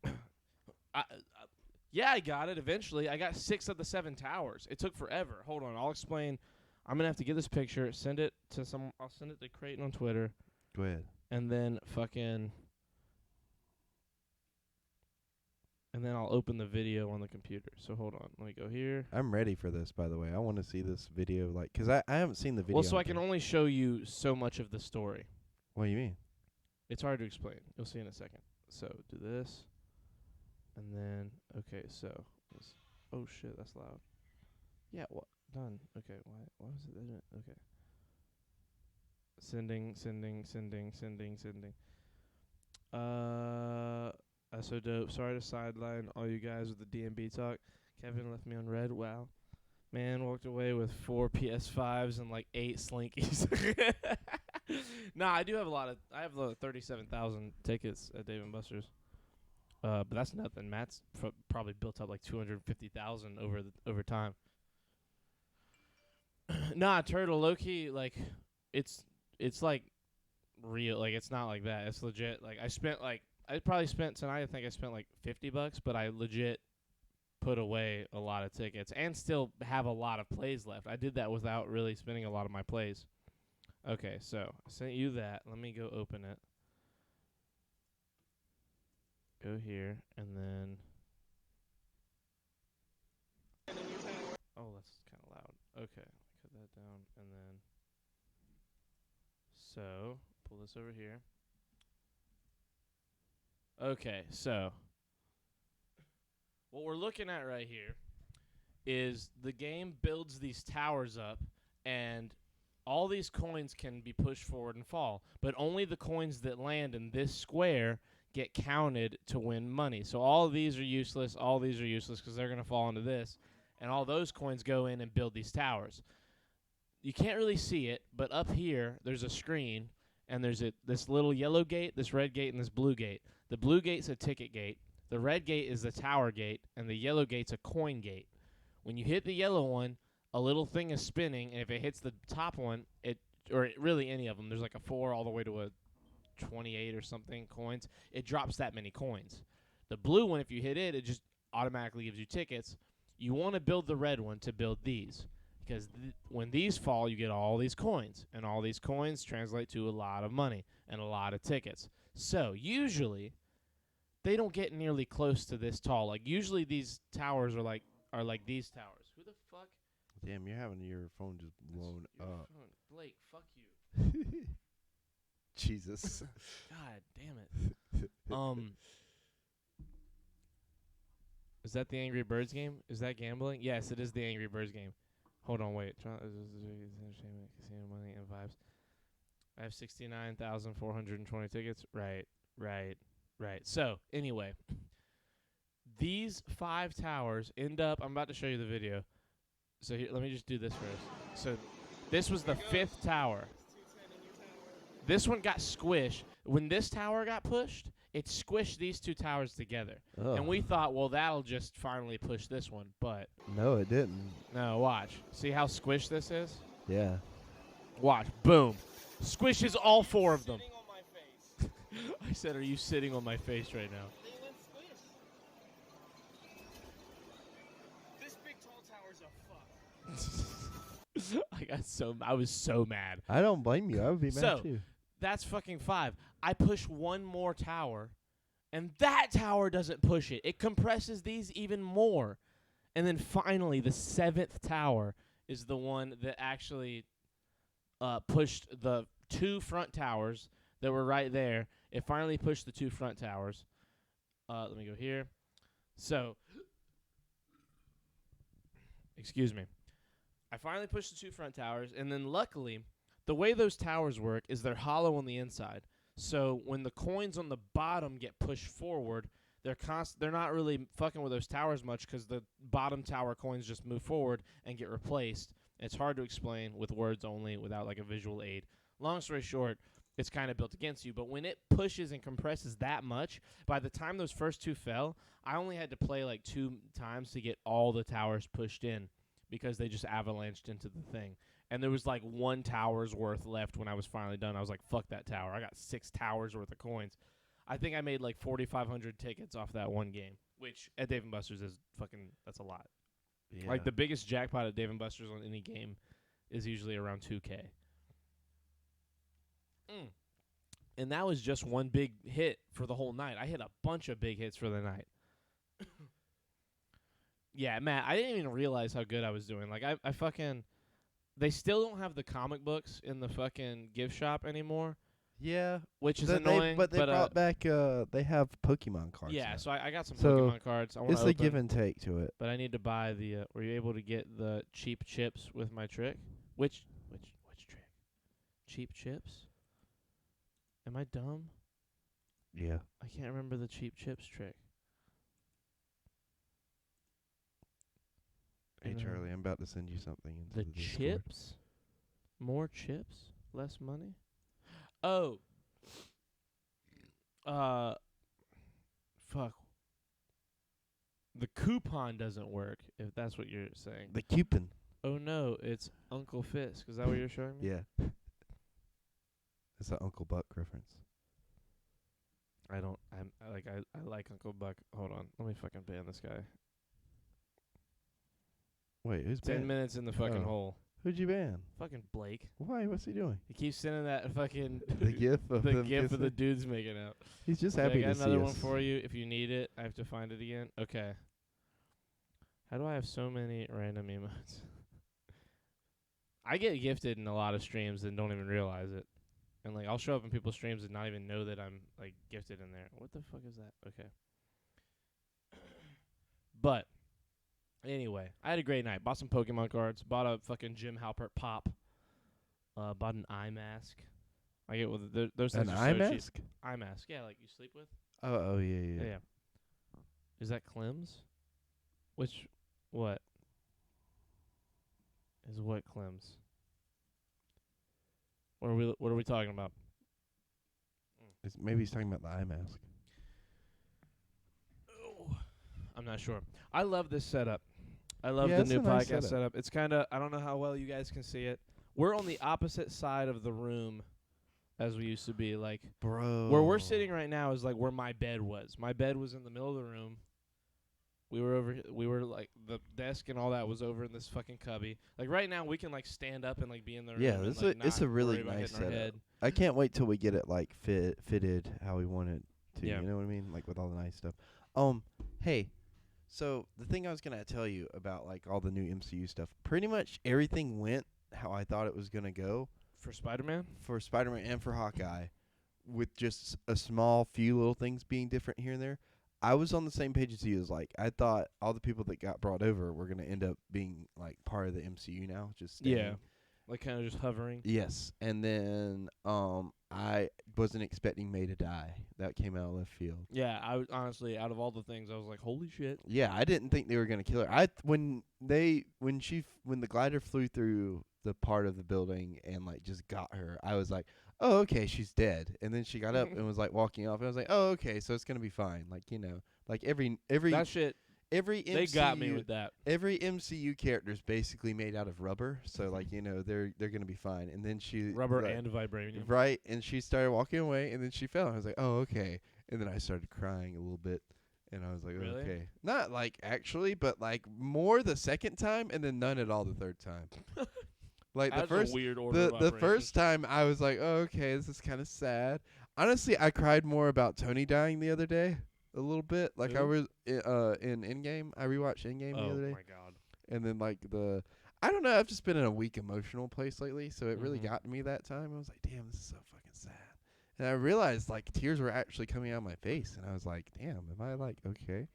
Yeah, I got it eventually. I got 6 of the 7 towers. It took forever. Hold on. I'll explain. I'm going to have to get this picture, send it to some. I'll send it to Creighton on Twitter. Go ahead. And then fucking... And then I'll open the video on the computer. So hold on. Let me go here. I'm ready for this, by the way. I want to see this video, like, because I haven't seen the video. Well, so I out can there. only show you so much of the story. What do you mean? It's hard to explain. You'll see in a second. So do this. And then, okay, so. Oh, shit, that's loud. Yeah, what? Done. Okay, why was it? Okay. Sending. That's so dope. Sorry to sideline all you guys with the DMB talk. Kevin left me on red. Wow. Man walked away with 4 PS5s and like 8 Slinkies. Nah, I do have I have 37,000 tickets at Dave & Buster's. But that's nothing. Matt's probably built up like 250,000 over time. Nah, Turtle, low-key, like, it's like real. Like, it's not like that. It's legit. Like, I probably spent tonight, I think I spent like $50, but I legit put away a lot of tickets and still have a lot of plays left. I did that without really spending a lot of my plays. Okay, so I sent you that. Let me go open it. Go here, and then... Oh, that's kind of loud. Okay, cut that down, and then... So, pull this over here. Okay, so... What we're looking at right here is the game builds these towers up, and all these coins can be pushed forward and fall, but only the coins that land in this square get counted to win money. So all of these are useless, all these are useless because they're going to fall into this, and all those coins go in and build these towers. You can't really see it, but up here there's a screen, and there's this little yellow gate, this red gate, and this blue gate. The blue gate's a ticket gate, the red gate is the tower gate, and the yellow gate's a coin gate. When you hit the yellow one, a little thing is spinning, and if it hits the top one, really any of them, there's like a 4 all the way to a 28 or something coins, it drops that many coins. The blue one, if you hit it, it just automatically gives you tickets. You want to build the red one to build these, because when these fall, you get all these coins, and all these coins translate to a lot of money and a lot of tickets. So usually they don't get nearly close to this tall. Like usually these towers are like these towers. Who the fuck? Damn, you're having your phone just blown up. Phone. Blake, fuck you. Jesus. God damn it. Is that the Angry Birds game? Is that gambling? Yes, it is the Angry Birds game. Hold on, wait. Entertainment, casino, money, and vibes. I have 69,420 tickets. Right. So, anyway. These 5 towers end up... I'm about to show you the video. So, here, let me just do this first. So, this was the 5th tower. This one got squished. When this tower got pushed, it squished these 2 towers together. Oh. And we thought, well, that'll just finally push this one. But No, it didn't. no, watch. See how squished this is? Yeah. Watch. Boom. Squishes all 4 of them. I said, are you sitting on my face right now? This big tall tower's a fuck. I was so mad. I don't blame you. I would be mad too. That's fucking 5. I push one more tower, and that tower doesn't push it. It compresses these even more. And then finally, the 7th tower is the one that actually pushed the 2 front towers that were right there. It finally pushed the 2 front towers. Let me go here. So, excuse me. I finally pushed the 2 front towers, and then luckily, the way those towers work is they're hollow on the inside. So when the coins on the bottom get pushed forward, they're not really fucking with those towers much because the bottom tower coins just move forward and get replaced. It's hard to explain with words only without like a visual aid. Long story short, it's kind of built against you. But when it pushes and compresses that much, by the time those first 2 fell, I only had to play like 2 times to get all the towers pushed in because they just avalanched into the thing. And there was like 1 tower's worth left when I was finally done. I was like, fuck that tower. I got 6 towers worth of coins. I think I made like 4,500 tickets off that one game, which at Dave & Buster's is fucking, that's a lot. Yeah. Like the biggest jackpot at Dave & Buster's on any game is usually around 2K. And that was just one big hit for the whole night. I hit a bunch of big hits for the night. Yeah, Matt, I didn't even realize how good I was doing. Like, I fucking... They still don't have the comic books in the fucking gift shop anymore. Yeah. Which is annoying. But they brought back, they have Pokemon cards. Yeah, now. so I got some So Pokemon cards. I want it's to a give and take to it. But I need to buy the, were you able to get the cheap chips with my trick? Which trick? Cheap chips? Am I dumb? Yeah. I can't remember the cheap chips trick. Hey, Charlie, I'm about to send you something into the Discord. Chips? More chips? Less money? Oh. Fuck. The coupon doesn't work, if that's what you're saying. The coupon. Oh, no, it's Uncle Fisk. Is that what you're showing me? Yeah. It's an Uncle Buck reference. I like Uncle Buck. Hold on. Let me fucking ban this guy. Wait, who's 10 banned? minutes in the fucking hole. Who'd you ban? Fucking Blake. Why? What's he doing? He keeps sending that fucking The gif of the them gif of kissing? the dudes making out. He's just Okay, happy I got to see another us. one for you if you need it. I have to find it again. Okay. How do I have so many random emotes? I get gifted in a lot of streams and don't even realize it. And like I'll show up in people's streams and not even know that I'm like gifted in there. What the fuck is that? Okay. But anyway, I had a great night. Bought some Pokemon cards. Bought a fucking Jim Halpert pop. Bought an eye mask. I get with those things. An are eye so mask? cheap. Eye mask. Yeah, like you sleep with. Oh yeah. Yeah. Is that Clem's? What? Is what Clem's? What are we talking about? Maybe he's talking about the eye mask. Oh, I'm not sure. I love this setup. I love Yeah, the it's new a nice podcast setup. setup. It's kind of, I don't know how well you guys can see it. We're on the opposite side of the room as we used to be. Like, Bro. where we're sitting right now is like where my bed was. My bed was in the middle of the room. We were like, the desk and all that was over in this fucking cubby. Like, right now, we can, like, stand up and, like, be in the room. Yeah, and, it's a really worry about nice hitting our setup. head. I can't wait till we get it, like, fitted how we want it to. Yeah. You know what I mean? Like, with all the nice stuff. Hey, so the thing I was going to tell you about, like, all the new MCU stuff, pretty much everything went how I thought it was going to go. For Spider-Man? For Spider-Man and for Hawkeye, with just a small few little things being different here and there. I was on the same page as you. As like, I thought all the people that got brought over were going to end up being, like, part of the MCU now. Just staying. Yeah. Like, kind of just hovering. Yes. And then I wasn't expecting May to die. That came out of left field. Yeah, I was, honestly, out of all the things, I was like, holy shit. Yeah, I didn't think they were going to kill her. When the glider flew through the part of the building and, like, just got her, I was like, oh, okay, she's dead. And then she got up and was, like, walking off. And I was like, oh, okay, so it's going to be fine. Like, you know, like every That shit, every MCU, they got me with that. Every MCU character is basically made out of rubber. So, like, you know, they're going to be fine. And then she... Rubber right, and vibranium. Right, and she started walking away, and then she fell. I was like, oh, okay. And then I started crying a little bit. And I was like, Really? okay. Not, like, actually, but, like, more the second time and then none at all the third time. Like, That's the first... a weird order of The operations. first time, I was like, oh, okay, this is kind of sad. Honestly, I cried more about Tony dying the other day. A little bit. Like, I Who? was in Endgame. I rewatched Endgame the other day. Oh, my God. And then, like, I don't know. I've just been in a weak emotional place lately, so it really Mhm. got to me that time. I was like, damn, this is so fucking sad. And I realized, like, tears were actually coming out of my face, and I was like, damn, am I, like, okay?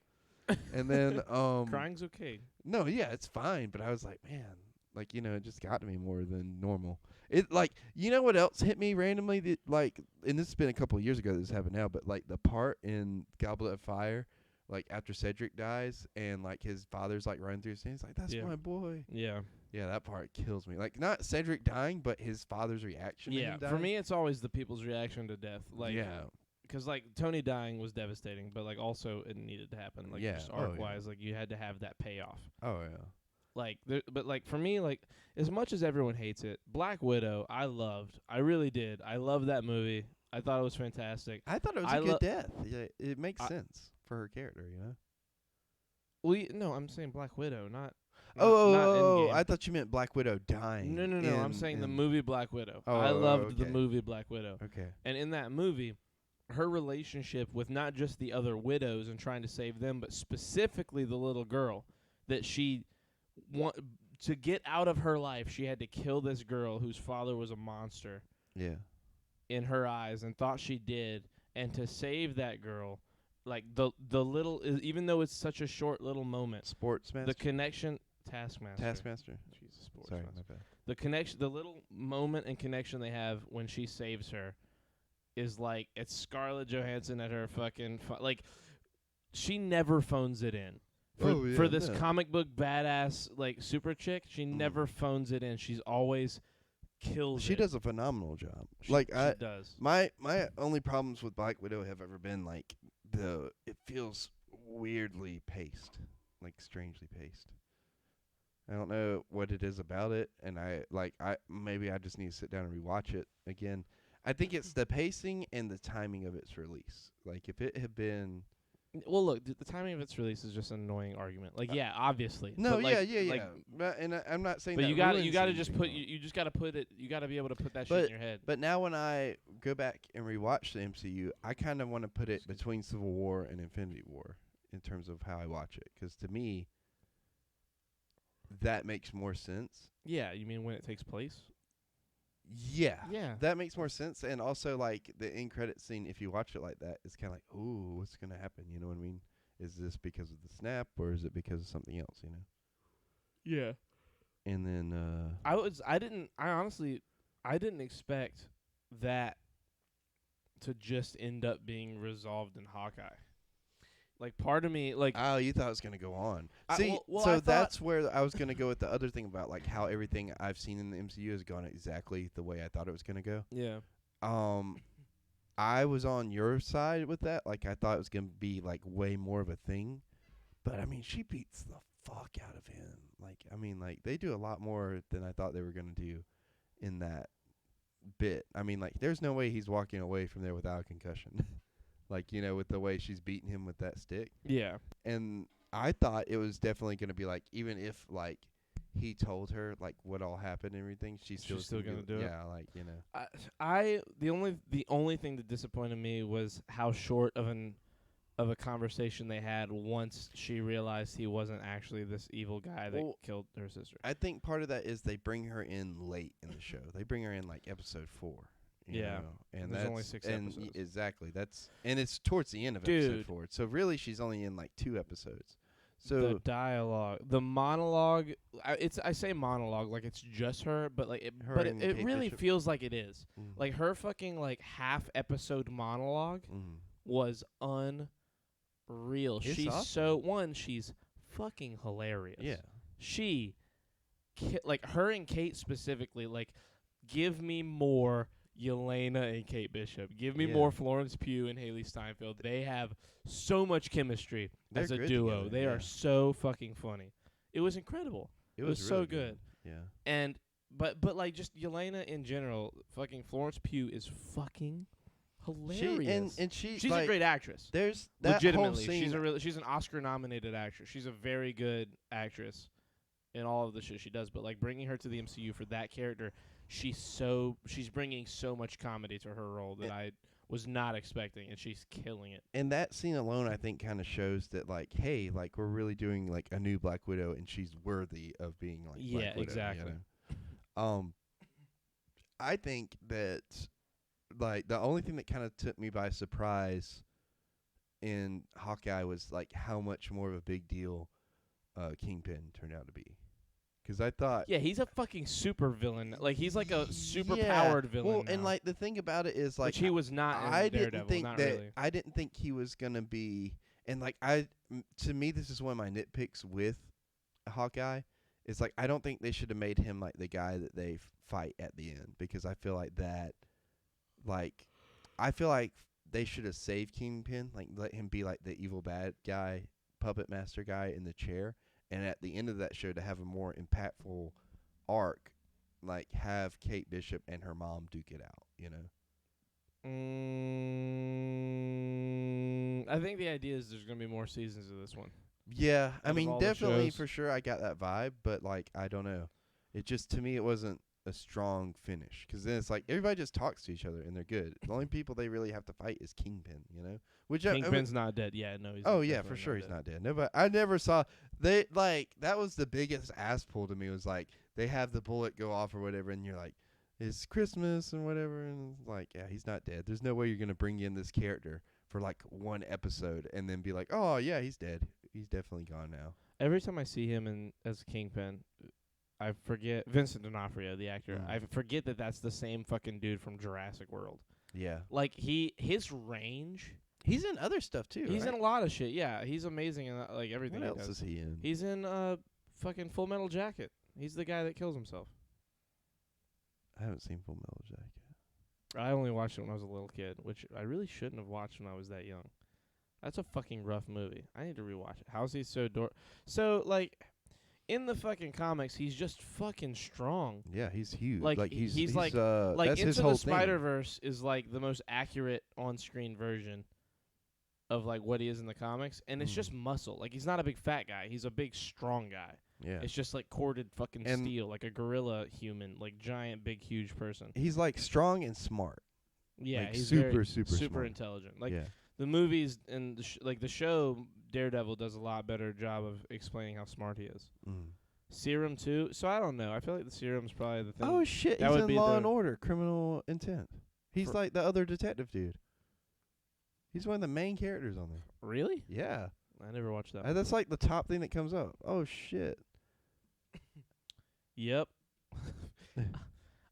And then, Crying's okay. no, yeah, it's fine, but I was like, man, like, it just got to me more than normal. It, like, you know what else hit me randomly? That, like, and this has been a couple of years ago that this happened now, but, like, the part in Goblet of Fire, like, after Cedric dies, and, like, his father's, like, running through his scenes, like, that's Yeah. my boy. Yeah. Yeah, that part kills me. Like, not Cedric dying, but his father's reaction to Yeah. him For dying. me, it's always the people's reaction to death. Like, yeah. because like Tony dying was devastating, but like also it needed to happen. Like Yeah. just Oh, arc yeah. wise, like you had to have that payoff. Oh, yeah. Like, but like for me, like as much as everyone hates it, Black Widow, I loved. I really did. I loved that movie. I thought it was fantastic. I thought it was I a lo- good death. Yeah, it makes sense for her character, you know? Well, no, I'm saying Black Widow, not. Oh, not Endgame. I thought you meant Black Widow dying. No, I'm saying the movie Black Widow. Oh, I loved the okay. movie Black Widow. Okay. And in that movie, her relationship with not just the other widows and trying to save them, but specifically the little girl that she to get out of her life, she had to kill this girl whose father was a monster Yeah. in her eyes and thought she did, and to save that girl, like the little, even though it's such a short little moment, Sportsmaster. the connection. Taskmaster. Sorry, Jesus, Sportsmaster. my bad. The connection, the little moment and connection they have when she saves her is like it's Scarlett Johansson at her fucking like she never phones it in. For this comic book badass like super chick, she never phones it in. She's always kills She it. does a phenomenal job. She does. My only problems with Black Widow have ever been like it feels weirdly paced, like strangely paced. I don't know what it is about it, and maybe I just need to sit down and rewatch it again. I think it's the pacing and the timing of its release. Like if it had been Well, look, the timing of its release is just an annoying argument. Like, yeah, obviously. no, but like, yeah. Like, But I'm not saying but that you got ruins to just put anything. you just got to put it. You got to be able to put that shit in your head. But now when I go back and rewatch the MCU, I kind of want to put it between Civil War and Infinity War in terms of how I watch it, because to me that makes more sense. Yeah, you mean when it takes place? Yeah. Yeah. That makes more sense. And also, like, the end credit scene, if you watch it like that, it's kind of like, ooh, what's going to happen? You know what I mean? Is this because of the snap, or is it because of something else, you know? Yeah. And then, I honestly didn't expect that to just end up being resolved in Hawkeye. Like, part of me, like... oh, you thought it was going to go on. I See, thought- that's where I was going to go with the other thing about, like, how everything I've seen in the MCU has gone exactly the way I thought it was going to go. Yeah. I was on your side with that. Like, I thought it was going to be, like, way more of a thing. But, I mean, she beats the fuck out of him. Like, I mean, like, they do a lot more than I thought they were going to do in that bit. I mean, like, there's no way he's walking away from there without a concussion. Like, you know, with the way she's beating him with that stick. Yeah. And I thought it was definitely going to be, like, even if, like, he told her, like, what all happened and everything, she's still gonna do it. Yeah, like, you know. The only thing that disappointed me was how short of a conversation they had once she realized he wasn't actually this evil guy that killed her sister. I think part of that is they bring her in late in the show. They bring her in, like, episode 4. You know? And there's that's only 6 episodes. Exactly. And it's towards the end of episode 4. So really, she's only in, like, 2 episodes. So the dialogue, the monologue, I say monologue like it's just her, but like it really Bishop. feels like it is. Mm. Like her fucking like half episode monologue was unreal. It's She's awesome. she's fucking hilarious. Yeah. She like her and Kate specifically, like, give me more Yelena and Kate Bishop. Give me more Florence Pugh and Haley Steinfeld. They have so much chemistry as a duo. Together, they are so fucking funny. It was incredible. It was so really good. Yeah. And but like just Yelena in general, fucking Florence Pugh is fucking hilarious. She's like, a great actress. There's that Legitimately, whole scene. she's an Oscar nominated actress. She's a very good actress in all of the shit she does. But like bringing her to the MCU for that character, she's bringing so much comedy to her role that I was not expecting, and she's killing it. And that scene alone, I think, kind of shows that, like, hey, like, we're really doing, like, a new Black Widow, and she's worthy of being, like, Black Widow. Exactly. You know? I think that, like, the only thing that kind of took me by surprise in Hawkeye was, like, how much more of a big deal Kingpin turned out to be. Because I thought... Yeah, he's a fucking super villain. Like, he's like a super powered villain. Well, now, and, like, the thing about it is, like... which he was not in Daredevil, not really. I didn't think he was going to be... And, like, to me, this is one of my nitpicks with Hawkeye. It's like, I don't think they should have made him, like, the guy that they fight at the end. Because I feel like that... Like, I feel like they should have saved Kingpin. Like, let him be, like, the evil bad guy, puppet master guy in the chair. And at the end of that show, to have a more impactful arc, like have Kate Bishop and her mom duke it out, you know? I think the idea is there's going to be more seasons of this one. Yeah, I mean, definitely shows. for sure I got that vibe, but, like, I don't know. It just, to me, it wasn't a strong finish. Because then it's like, everybody just talks to each other, and they're good. The only people they really have to fight is Kingpin, you know? Which Kingpin's not dead. Yeah, no, he's oh, yeah, for sure he's not dead. No, but I never saw... They, like, that was the biggest ass pull to me, was, like, they have the bullet go off or whatever, and you're like, it's Christmas and whatever, and like, yeah, he's not dead. There's no way you're going to bring in this character for, like, one episode and then be like, oh, yeah, he's dead. He's definitely gone now. Every time I see him as Kingpin, I forget... Vincent D'Onofrio, the actor. I forget that that's the same fucking dude from Jurassic World. Yeah. Like, his range... He's in other stuff, too, He's right? in a lot of shit, yeah. He's amazing in, like, everything What he else does. is he in? He's in fucking Full Metal Jacket. He's the guy that kills himself. I haven't seen Full Metal Jacket. I only watched it when I was a little kid, which I really shouldn't have watched when I was that young. That's a fucking rough movie. I need to rewatch it. How's he so So, like, in the fucking comics, he's just fucking strong. Yeah, he's huge. Like, he's like that's his Into whole the thing. Spider-Verse is, like, the most accurate on-screen version of, like, what he is in the comics, and it's just muscle. Like, he's not a big fat guy. He's a big, strong guy. Yeah. It's just, like, corded fucking steel, like a gorilla human, like, giant, big, huge person. He's, like, strong and smart. Yeah, like, he's super super smart. intelligent. Like, yeah. the movies and the show Daredevil does a lot better job of explaining how smart he is. Serum too. So I don't know. I feel like the serum's probably the thing. Oh shit! That He's would in be Law and Order: Criminal Intent. He's like the other detective dude. He's one of the main characters on there. Really? Yeah. I never watched that. That's like the top thing that comes up. Oh shit. Yep.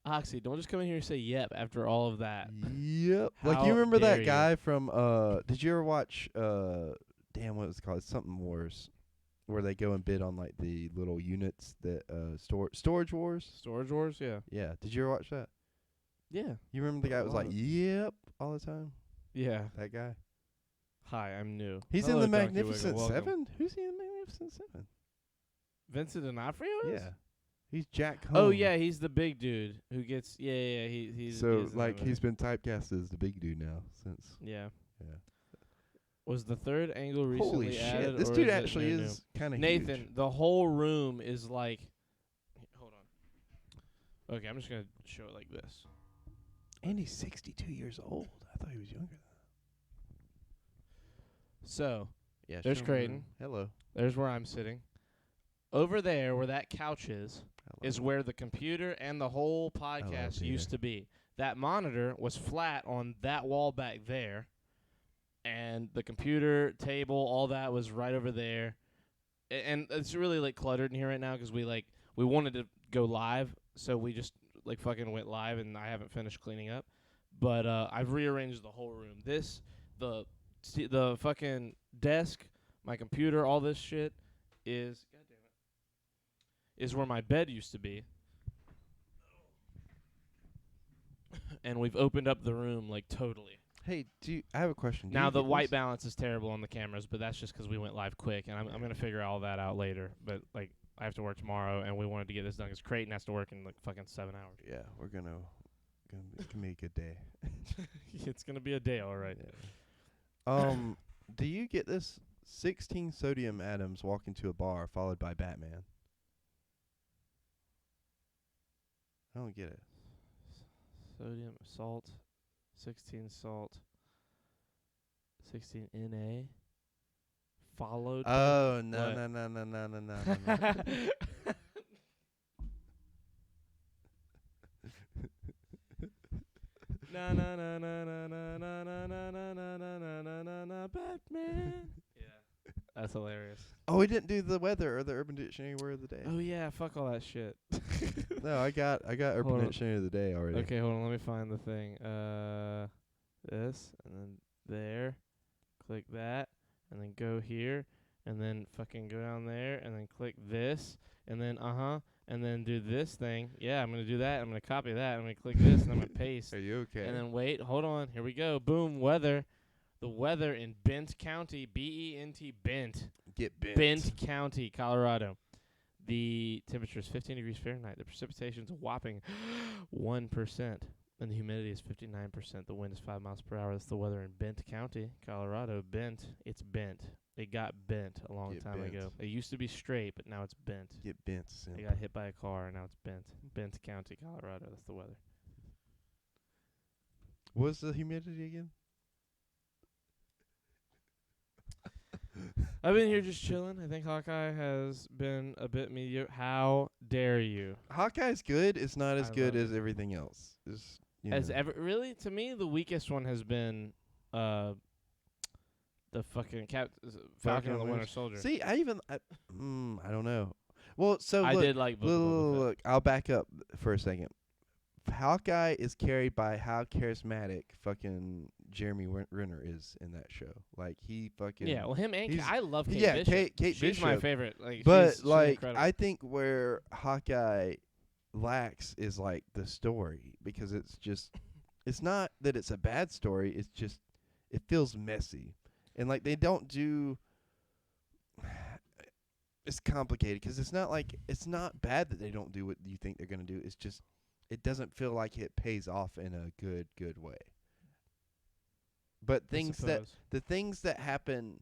Oxy, don't just come in here and say yep after all of that. Yep. Like, How you remember dare that guy from did you ever watch damn, what was it called? Something Wars, where they go and bid on, like, the little units that Storage Wars? Storage Wars, yeah. Yeah. Did you ever watch that? Yeah. You remember the guy that was like, yep, all the time? Yeah. That guy? Hi, I'm new. He's Hello, in the Dr. Magnificent Wiggle. Welcome. Seven? Who's he in the Magnificent Seven? Vincent D'Onofrio is? Yeah. He's Jack Holmes. Oh, yeah, he's the big dude who gets... Yeah, he's... So, like, he's been typecasted as the big dude now since... Yeah. Yeah. Was the third angle recently Holy added? shit. This or dude is it actually new? is kind of Nathan, huge. the whole room is like... Hold on. Okay, I'm just going to show it like this. And he's 62 years old. I thought he was younger than that. So, Yeah, there's show me Creighton. around. Hello. There's where I'm sitting. Over there, where that couch is where the computer and the whole podcast used to be. That monitor was flat on that wall back there, and the computer, table, all that was right over there. And it's really, like, cluttered in here right now because we wanted to go live, so we just, like, fucking went live, and I haven't finished cleaning up. But I've rearranged the whole room. The fucking desk, my computer, all this shit is... is where my bed used to be. And we've opened up the room, like, totally. Hey, I have a question. Now, the white balance is terrible on the cameras, but that's just because we went live quick, and I'm going to figure all that out later. But, like, I have to work tomorrow, and we wanted to get this done because Creighton has to work in, like, fucking 7 hours. Yeah, we're going to be a good day. It's going to be a day, all right. Yeah. Do you get this? 16 sodium atoms walk into a bar, followed by Batman. I don't get it. Sodium, salt, 16 salt. 16 NA. Followed. Oh no What? no no no no no no no. Na na na na na na na na na na na na na na na na Batman. Yeah, that's hilarious. Oh, we didn't do the weather or the Urban Dictionary word of the day. Oh yeah, fuck all that shit. No, I got Urban Hold on. Dictionary of the day already. Okay, hold on. Let me find the thing. This and then there. Click that and then go here and then fucking go down there and then click this and then and then do this thing. Yeah, I'm gonna do that. I'm gonna copy that. I'm gonna click this and I'm gonna paste. Are you okay? And then wait, hold on. Here we go. Boom, weather. The weather in Bent County, Bent, Bent. Get bent. Bent County, Colorado. The temperature is 15 degrees Fahrenheit. The precipitation is a whopping 1%. And the humidity is 59%. The wind is 5 miles per hour. That's the weather in Bent County, Colorado. Bent. It's bent. It got bent a long time ago. It used to be straight, but now it's bent. Get bent, Sim. They got hit by a car, and now it's bent. Bent County, Colorado. That's the weather. What's the humidity again? I've been here just chilling. I think Hawkeye has been a bit mediocre. How dare you? Hawkeye's good. It's not as I good love as everything else. As ever, really, to me, the weakest one has been the fucking Falcon and the Winter Soldier. See, I don't know. Well, so I look, did like Book of Boba Fett. look, I'll back up for a second. Hawkeye is carried by how charismatic fucking Jeremy Renner is in that show. Like he fucking Yeah, well, him and he's- I love Kate yeah, Bishop. Kate She's my Bishop. favorite. Like, But she's like incredible. I think where Hawkeye lacks is like the story, because it's not that it's a bad story, it's just it feels messy. And like they don't do it's complicated, because it's not bad that they don't do what you think they're going to do. It's just it doesn't feel like it pays off in a good way. But the things that happen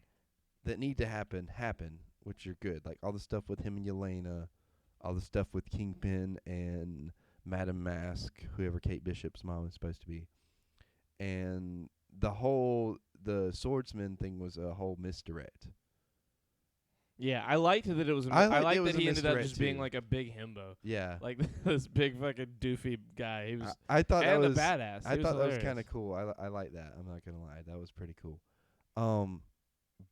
that need to happen, which are good. Like all the stuff with him and Yelena, all the stuff with Kingpin and Madame Mask, whoever Kate Bishop's mom is supposed to be. And the swordsman thing was a whole misdirect. Yeah, I liked that it was. I I liked liked it was that a he ended up misdirect just being too. like a big himbo, Yeah. like this big fucking doofy guy. He was I thought that and was a badass. I He thought that was hilarious. kind of cool. I like that. I'm not gonna lie, that was pretty cool.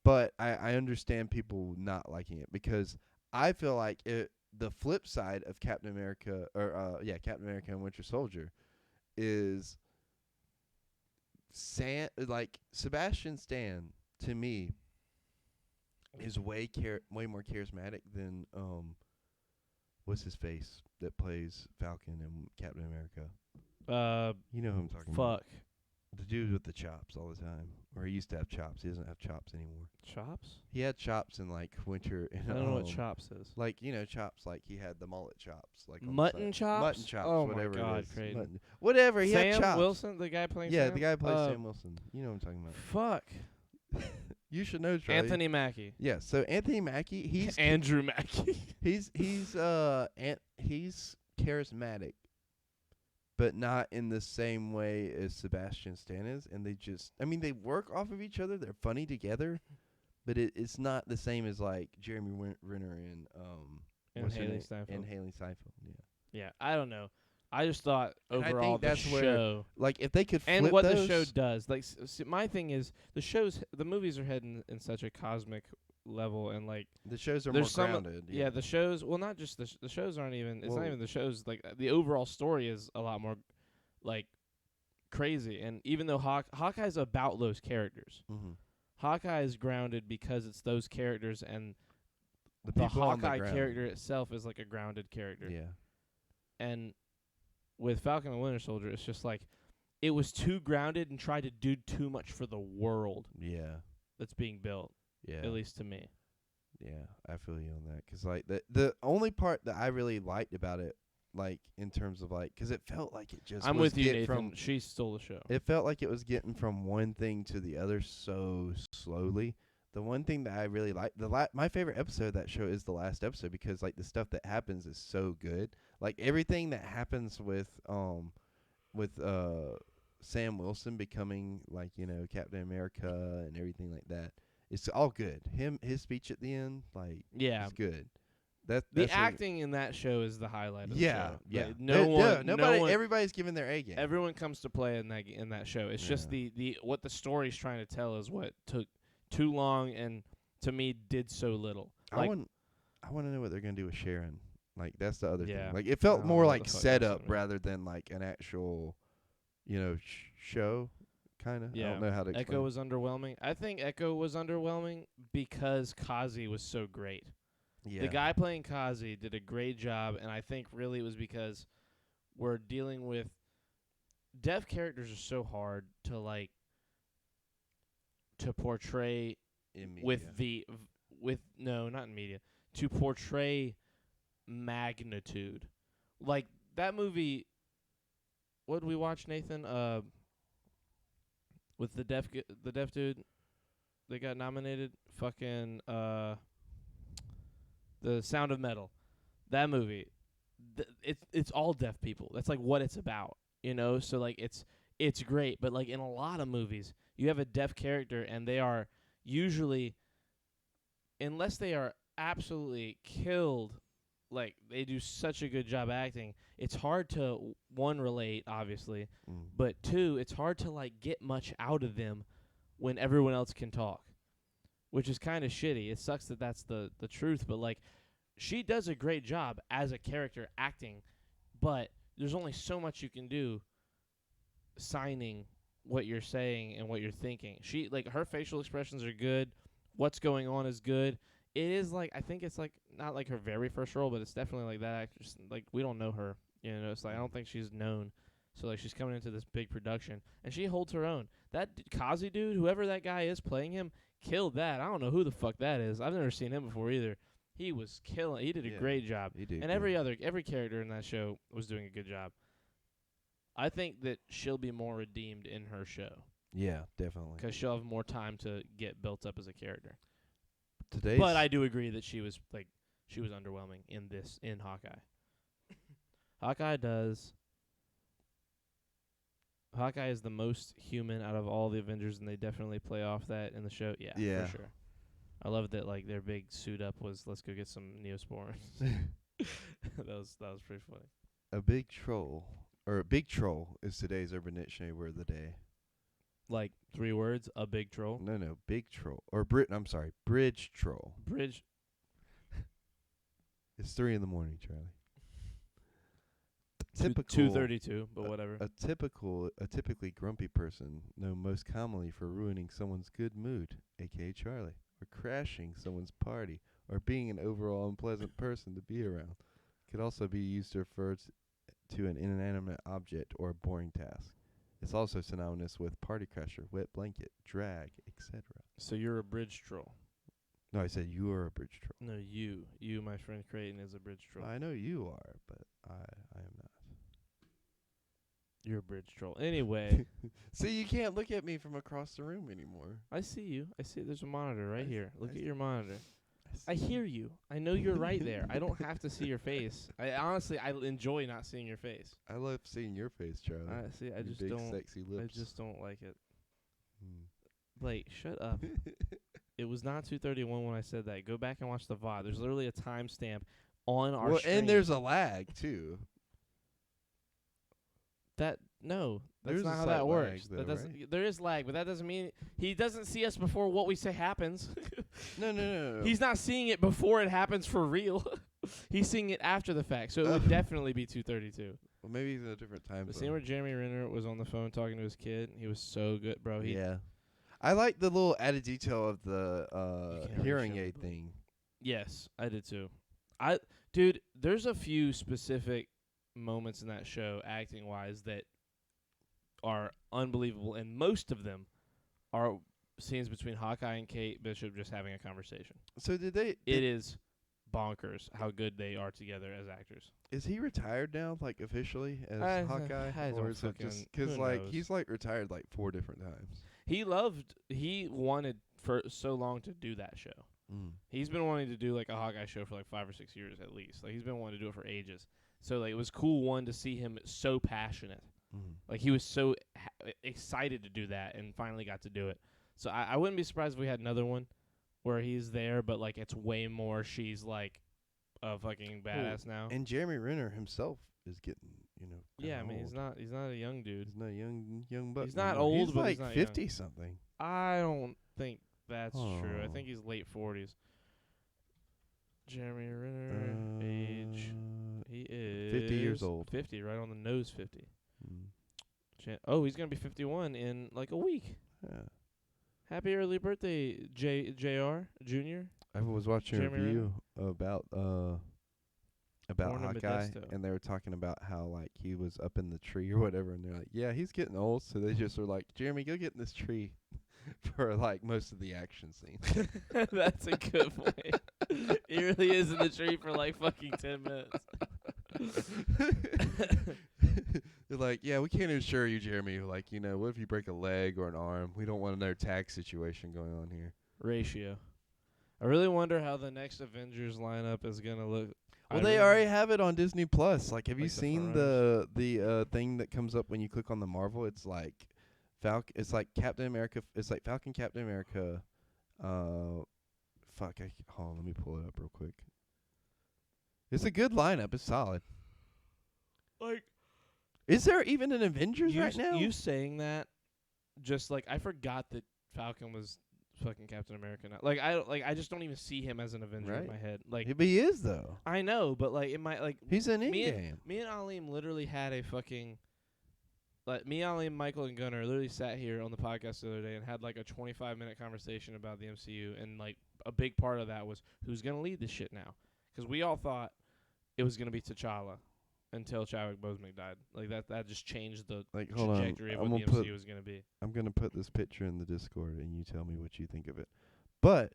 But I understand people not liking it, because I feel like the flip side of Captain America Captain America and Winter Soldier is Sebastian Stan, to me, is way more charismatic than what's his face that plays Falcon and Captain America. You know who I'm talking about. Fuck. The dude with the chops all the time. Or he used to have chops. He doesn't have chops anymore. Chops? He had chops in like Winter. I don't know what chops is. Like, chops, like he had the mullet chops. Like on the Mutton side. chops? Mutton chops, Oh whatever my God, it is. Creighton. Mutton. Whatever, he had Sam chops. Wilson, the guy playing Sam? The guy who plays Sam Wilson. You know what I'm talking about. Fuck. You should know, Charlie. Anthony Mackie. Yeah, so Anthony Mackie, he's Andrew Mackie. he's charismatic, but not in the same way as Sebastian Stan is. And they work off of each other. They're funny together, but it's not the same as like Jeremy Renner and And Haley Steinfeld. And Haley Steinfeld. Yeah. Yeah, I don't know. I just thought And I overall think that's the where show like if they could flip and what those, the show does. Like, my thing is the movies are heading in such a cosmic level, and like the shows are there's more some grounded. yeah, the shows. Well, not just the shows aren't even. It's Well- not even the shows. Like the overall story is a lot more like crazy. And even though Hawkeye's about those characters, Mm-hmm. Hawkeye is grounded because it's those characters, and The the people on the Hawkeye ground. character itself is like a grounded character. Yeah. And with Falcon and Winter Soldier, it's just like it was too grounded and tried to do too much for the world Yeah. that's being built, Yeah. at least to me. Yeah, I feel you on that. 'Cause like the only part that I really liked about it, like in terms of like, 'cause it felt like it just I'm was with you, getting Nathan. She stole the show. It felt like it was getting from one thing to the other so slowly. The one thing that I really like, my favorite episode of that show is the last episode, because like the stuff that happens is so good. Like everything that happens with Sam Wilson becoming like, Captain America and everything like that. It's all good. His speech at the end, like, Yeah. is good. The That's acting in that show is the highlight of the show. Yeah. Like, Nobody. no one, Everybody's giving their A game. everyone comes to play in that show. It's just the what the story's trying to tell is what took too long and to me did so little. Like, I want to know what they're gonna do with Sharon. Like, that's the other Yeah. thing. Like, it felt I don't more know like what the fuck setup that's gonna be. rather than like an actual, show. Kind of. Yeah. I don't know how to explain. Echo was underwhelming. I think Echo was underwhelming because Kazi was so great. Yeah. The guy playing Kazi did a great job, and I think really it was because we're dealing with deaf characters are so hard to portray in media. not in media, to portray magnitude. Like that movie, what did we watch, Nathan? With the deaf dude that got nominated, fucking The Sound of Metal. That movie, it's all deaf people. That's like what it's about, So like it's great, but like in a lot of movies, you have a deaf character and they are usually, unless they are absolutely killed, like they do such a good job acting, it's hard to one relate obviously, but two, it's hard to like get much out of them when everyone else can talk, which is kind of shitty. It sucks that that's the truth, but like she does a great job as a character acting, but there's only so much you can do signing what you're saying and what you're thinking. She like her facial expressions are good, what's going on is good. It is like, I think it's like not like her very first role, but it's definitely like that actress. Like we don't know her, It's like I don't think she's known. So like she's coming into this big production and she holds her own. That Kazi dude, whoever that guy is playing him, killed that. I don't know who the fuck that is. I've never seen him before either. He was killing. He did a great job. He did. And every character in that show was doing a good job. I think that she'll be more redeemed in her show. Yeah, definitely. Because she'll have more time to get built up as a character. Today's But I do agree that she was underwhelming in Hawkeye. Hawkeye is the most human out of all the Avengers, and they definitely play off that in the show. Yeah, for sure. I love that like their big suit up was let's go get some Neosporin. that was pretty funny. A big troll is today's Urban Dictionary word of the day. Like 3 words, a big troll. No, big troll or bridge troll. Bridge. It's 3 a.m, Charlie. 2:32, but whatever. A typically grumpy person known most commonly for ruining someone's good mood, aka Charlie, or crashing someone's party, or being an overall unpleasant person to be around. Could also be used to refer to an inanimate object or a boring task. It's also synonymous with party crasher, wet blanket, drag, etc. So you're a bridge troll. No, I said you are a bridge troll. No, you, my friend Creighton, is a bridge troll. I know you are, but I am not. You're a bridge troll. Anyway. See, you can't look at me from across the room anymore. I see you. I see there's a monitor right here. Look at your monitor. I I hear you. I know you're right there. I don't have to see your face. I enjoy not seeing your face. I love seeing your face, Charlie. I just big don't. sexy lips. I just don't like it. Like, shut up. It was not 2:31 when I said that. Go back and watch the VOD. There's literally a timestamp on our stream. And there's a lag too. That's There's not a how slight that works. lag, though, That doesn't. right? There is lag, but that doesn't mean he doesn't see us before what we say happens. No. He's not seeing it before it happens for real. He's seeing it after the fact. So it would definitely be 2:32. Well, maybe he's in a different time The zone. scene where Jeremy Renner was on the phone talking to his kid, he was so good, bro. Yeah. I like the little added detail of the You can't hearing really aid show thing. Yes, I did too. Dude, there's a few specific moments in that show, acting-wise, that are unbelievable, and most of them are scenes between Hawkeye and Kate Bishop just having a conversation. So It is bonkers how good they are together as actors. Is he retired now, like officially as I Hawkeye, don't or is it just because who like knows? he's like retired like 4 different times? He wanted for so long to do that show. He's been wanting to do like a Hawkeye show for like 5 or 6 years at least. Like he's been wanting to do it for ages. So like it was cool to see him so passionate Like, he was so excited to do that and finally got to do it. So I wouldn't be surprised if we had another one where he's there, but, like, it's way more she's, like, a fucking badass now. And Jeremy Renner himself is getting, Yeah, I mean, old. he's not a young dude. He's not a young buck. He's not anymore. old, he's but like he's not 50 young. something. I don't think that's true. I Oh. think he's late 40s. Jeremy Renner, age. He is 50 years old. 50, right on the nose 50. Mm. Oh, he's going to be 51 in like a week. Yeah. Happy early birthday, JR Jr. I was watching Jeremy a review about Born in Hawkeye, Modesto. and they were talking about how like he was up in the tree or whatever, and they're like, "Yeah, he's getting old." So they just were like, "Jeremy, go get in this tree for like most of the action scenes." That's a good point. He really is in the tree for like fucking 10 minutes. They're like, "Yeah, we can't insure you, Jeremy. Like, what if you break a leg or an arm? We don't want another tax situation going on here." Ratio. I really wonder how the next Avengers lineup is going to look. Well, they already have it on Disney Plus. Like, have you Like the seen the thing that comes up when you click on the Marvel? It's like It's like Captain America. It's like Falcon, Captain America. Hold on, let me pull it up real quick. It's a good lineup. It's solid. Like, is there even an Avengers right now? You saying that, just like I forgot that Falcon was fucking Captain America now. I just don't even see him as an Avenger in Right. my head. Like, But he is though. I know, but like it might like He's an me in-game. me and Aleem literally had a fucking me, Aleem, Michael, and Gunnar literally sat here on the podcast the other day and had like a 25-minute conversation about the MCU, and like a big part of that was who's gonna lead this shit now, because we all thought it was gonna be T'Challa until Chadwick Boseman died. Like that just changed the Hold on. trajectory of I'm what the gonna MCU was gonna be. I'm going to put this picture in the Discord, and you tell me what you think of it. But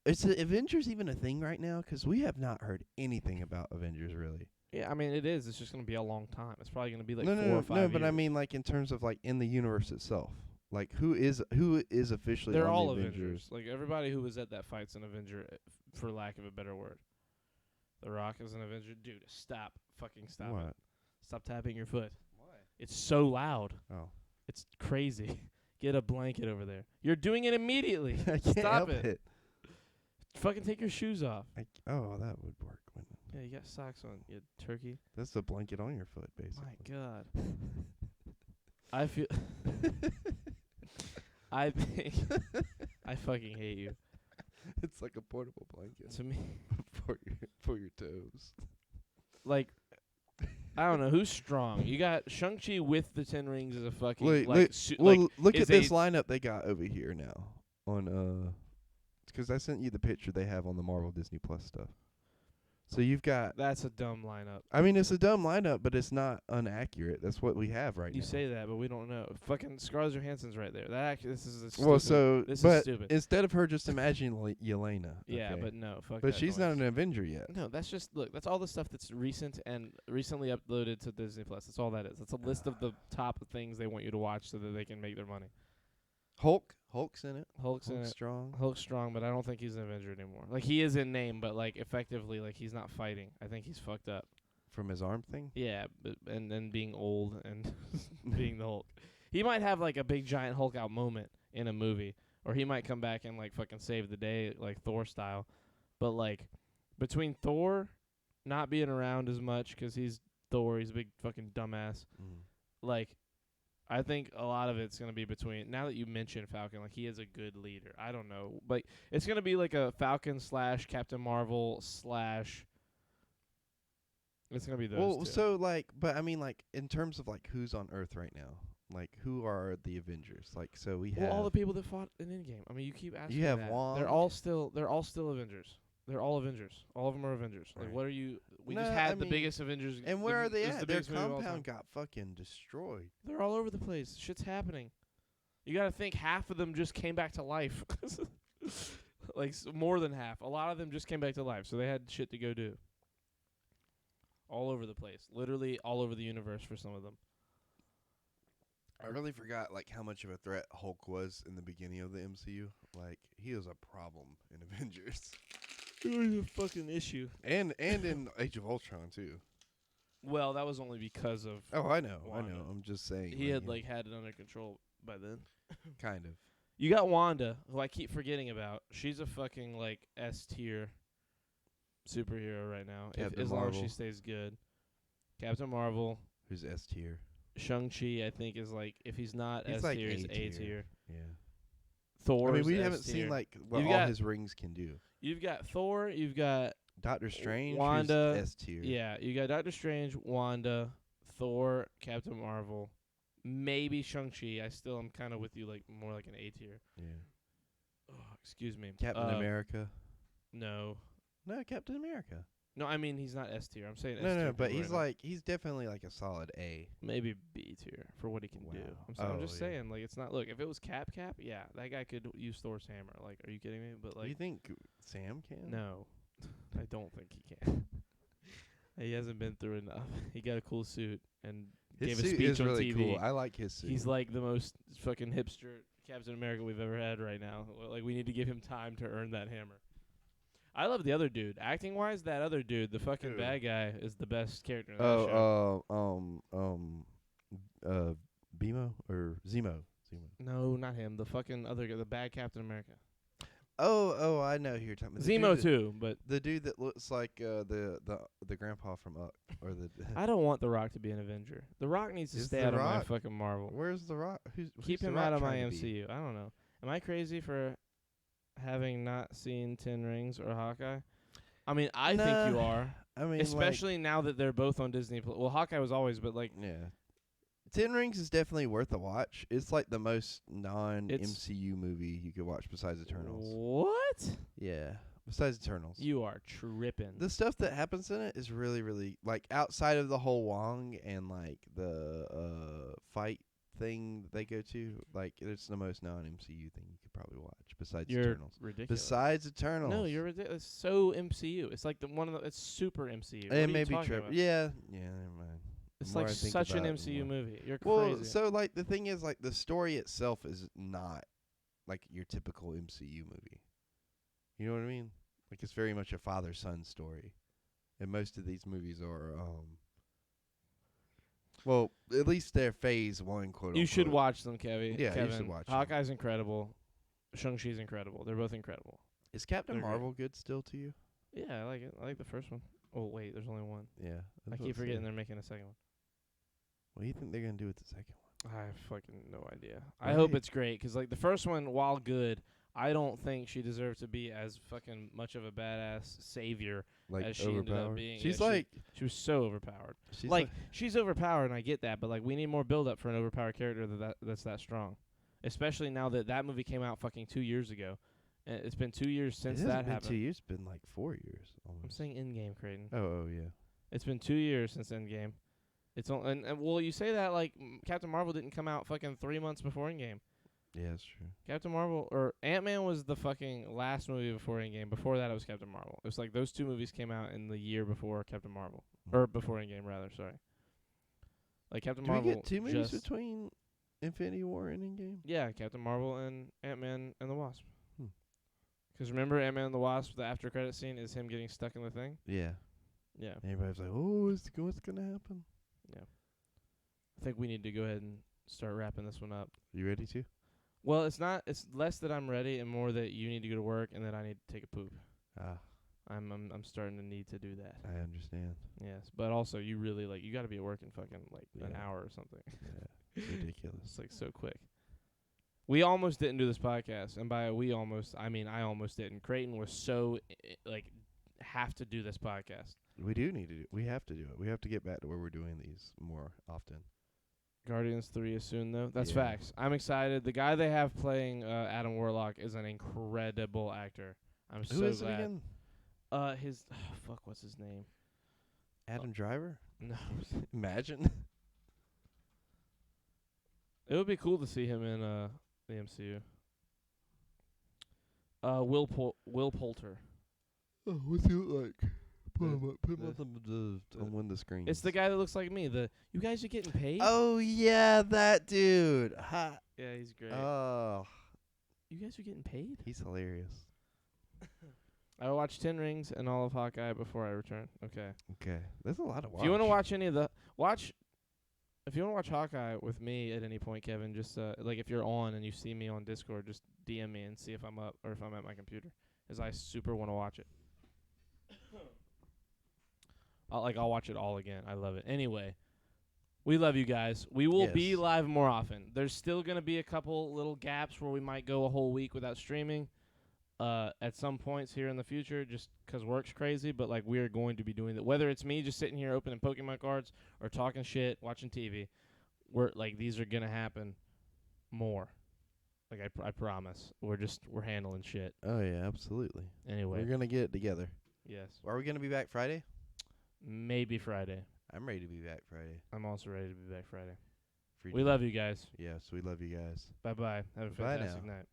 is the Avengers even a thing right now? Because we have not heard anything about Avengers, really. Yeah, I mean, it is. It's just going to be a long time. It's probably going to be like no, 4 or 5 no, but I years. mean, like, in terms of, like, in the universe itself. Like, who is officially They're on all the Avengers. Like, everybody who was at that fight's an Avenger, for lack of a better word. The Rock is an Avenger. Dude, stop. Fucking stop What? it. Stop tapping your foot. Why? It's so loud. Oh. It's crazy. Get a blanket over there. You're doing it immediately. I can't Stop help it. it. Fucking take your shoes off. That would work, wouldn't it? Yeah, you got socks on, you turkey. That's the blanket on your foot, basically. My God. I feel... I think... I fucking hate you. It's like a portable blanket To me... for your toes. Like... I don't know who's strong. You got Shang-Chi with the 10 rings as a fucking Wait, look is at this lineup they got over here now on because I sent you the picture they have on the Marvel Disney Plus stuff. So you've got. That's a dumb lineup. I mean, it's a dumb lineup, but it's not inaccurate. That's what we have right now. You say that, but we don't know. Fucking Scarlett Johansson's right there. This is stupid. Instead of her just imagining Yelena. Yeah, okay? but no, fuck. But that she's noise. not an Avenger yet. No, that's just that's all the stuff that's recent and recently uploaded to Disney Plus. That's all that is. It's a list of the top things they want you to watch so that they can make their money. Hulk's in it. Hulk's in it. Strong. Hulk's strong, but I don't think he's an Avenger anymore. Like, he is in name, but like effectively, like, he's not fighting. I think he's fucked up. From his arm thing. Yeah, but and then being old and being the Hulk. He might have like a big giant Hulk out moment in a movie, or he might come back and like fucking save the day like Thor style. But like between Thor not being around as much 'cause he's Thor, he's a big fucking dumbass. Like, I think a lot of it's going to be between, now that you mention Falcon, like, he is a good leader. I don't know. Like, it's going to be like a Falcon / Captain Marvel / it's going to be those Well, two. so, like, but I mean, like, in terms of, like, who's on Earth right now? Like, who are the Avengers? Like, so we have. all the people that fought in Endgame. I mean, you keep asking You have that. Wong. They're all still Avengers. They're all Avengers. All of them are Avengers. Like, Right. what are you? We No, just had I the mean, biggest Avengers. And where are they this is at? the Their biggest movie of all compound time. got fucking destroyed. They're all over the place. Shit's happening. You got to think half of them just came back to life. Like, more than half. A lot of them just came back to life, so they had shit to go do. All over the place. Literally all over the universe for some of them. I really forgot, like, how much of a threat Hulk was in the beginning of the MCU. Like, he was a problem in Avengers. It was a fucking issue. And in Age of Ultron, too. Well, that was only because of Oh, I know. Wanda. I'm just saying. he had had it under control by then. kind of. You got Wanda, who I keep forgetting about. She's a fucking S tier superhero right now. As long as she stays good. Captain Marvel. Who's S tier? Shang-Chi, I think, is if he's not He's S like tier, he's A A tier. tier. Yeah. Thor. I mean, we haven't seen what all his rings can do. You've got Thor. You've got Doctor Strange, Wanda. who's S tier. Yeah, you got Doctor Strange, Wanda, Thor, Captain Marvel, maybe Shang-Chi. I still am kind of with you, more like an A tier. Yeah. Oh, excuse me. Captain America. No. No, Captain America. No, I mean he's not S tier. I'm saying S No, tier. but right he's definitely a solid A. maybe B tier for what he can do. I'm just yeah. saying, it's not. Look, if it was Cap, yeah, that guy could use Thor's hammer. Are you kidding me? But Do you think Sam can? no, I don't think he can. He hasn't been through enough. He got a cool suit and His gave a suit speech is on really TV. cool. I like his suit. He's the most fucking hipster Captain America we've ever had right now. We need to give him time to earn that hammer. I love the other dude. Acting wise, that other dude, the fucking bad guy, is the best character in that show. Bimo or Zemo. No, not him. The fucking other guy, the bad Captain America. Oh, I know who you're talking about. Zemo too, but the dude that looks like the grandpa from Up or the. I don't want The Rock to be an Avenger. The Rock needs to stay out of my fucking Marvel. Where's The Rock? Keep who's him The Rock out of my trying to be? MCU. I don't know. Am I crazy for having not seen 10 Rings or Hawkeye? I mean, I think you are. I mean, especially now that they're both on Disney. Well, Hawkeye was always, but yeah. 10 Rings is definitely worth a watch. It's the most non-MCU movie you could watch besides Eternals. What? Yeah, besides Eternals. You are tripping. The stuff that happens in it is really, really outside of the whole Wong and the fight thing that they go to. It's the most non-MCU thing you could probably watch besides Eternals. Ridiculous. Besides Eternals. No, you're ridiculous. It's so MCU. It's it's super MCU. It may be tripping. Yeah, never mind. It's such an MCU movie. You're well, crazy. so the thing is the story itself is not your typical MCU movie. You know what I mean? It's very much a father-son story. And most of these movies are well, at least they're phase 1, quote unquote. You should watch them, Kevin. Yeah, you should watch them. Hawkeye's incredible. Shang-Chi's incredible. They're both incredible. Is Captain They're Marvel good still to you? Yeah, I like it. I like the first one. Oh, wait, there's only one. Yeah. I keep forgetting they're making a second one. What do you think they're going to do with the second one? I have fucking no idea. Right. I hope it's great, because the first one, while good, I don't think she deserved to be as fucking much of a badass savior as she ended up being. She's she was so overpowered. She's she's overpowered, and I get that, but we need more build up for an overpowered character that's that strong. Especially now that movie came out fucking 2 years ago. And it's been 2 years since that happened. 2 years. It's been 4 years almost. I'm saying Endgame, Creighton. Oh yeah. It's been 2 years since Endgame. It's and well, you say that Captain Marvel didn't come out fucking 3 months before Endgame. Yeah, that's true. Captain Marvel or Ant-Man was the fucking last movie before Endgame. Before that, it was Captain Marvel. It was those two movies came out in the year before Captain Marvel, or before Endgame rather. Sorry. Captain Marvel. Do we get 2 movies between Infinity War and Endgame? Yeah, Captain Marvel and Ant-Man and the Wasp. Because remember Ant-Man and the Wasp, the after credit scene is him getting stuck in the thing. Yeah. Yeah. And everybody's like, "Oh, what's gonna happen?" Yeah. I think we need to go ahead and start wrapping this one up. You ready to? Well, it's not. It's less that I'm ready, and more that you need to go to work, and that I need to take a poop. I'm starting to need to do that. I understand. Yes, but also you really you got to be at work in fucking an hour or something. Yeah, it's ridiculous. It's so quick. We almost didn't do this podcast, and by we almost, I mean I almost didn't. Creighton was so have to do this podcast. We do need to do. We have to do it. We have to get back to where we're doing these more often. Guardians 3 is soon, though. That's Yeah. facts. I'm excited. The guy they have playing Adam Warlock is an incredible actor. I'm so glad. Who is it again? What's his name? Adam Driver? No. Imagine. It would be cool to see him in the MCU. Will Poulter. Oh, what's he look like? Put him on one of the screens. It's the guy that looks like me. You guys are getting paid? Oh, yeah, that dude. Ha. Yeah, he's great. Oh. You guys are getting paid? He's hilarious. I will watch 10 Rings and all of Hawkeye before I return. Okay. Okay. There's a lot of watch. If you want to watch any of the if you want to watch Hawkeye with me at any point, Kevin, just like if you're on and you see me on Discord, just DM me and see if I'm up or if I'm at my computer, 'cause I super want to watch it. I'll watch it all again. I love it. Anyway, we love you guys. We will be Yes. live more often. There's still gonna be a couple little gaps where we might go a whole week without streaming. At some points here in the future, just 'cause work's crazy, but like we are going to be doing that. Whether it's me just sitting here opening Pokemon cards or talking shit, watching TV, we're like these are gonna happen more. Like I promise. We're handling shit. Oh yeah, absolutely. Anyway, We're gonna get it together. yes, Are we gonna be back Friday? maybe Friday. I'm ready to be back Friday. I'm also ready to be back Friday. Free We love you guys. Yes, we love you guys. Bye bye. Have a Bye fantastic now. night.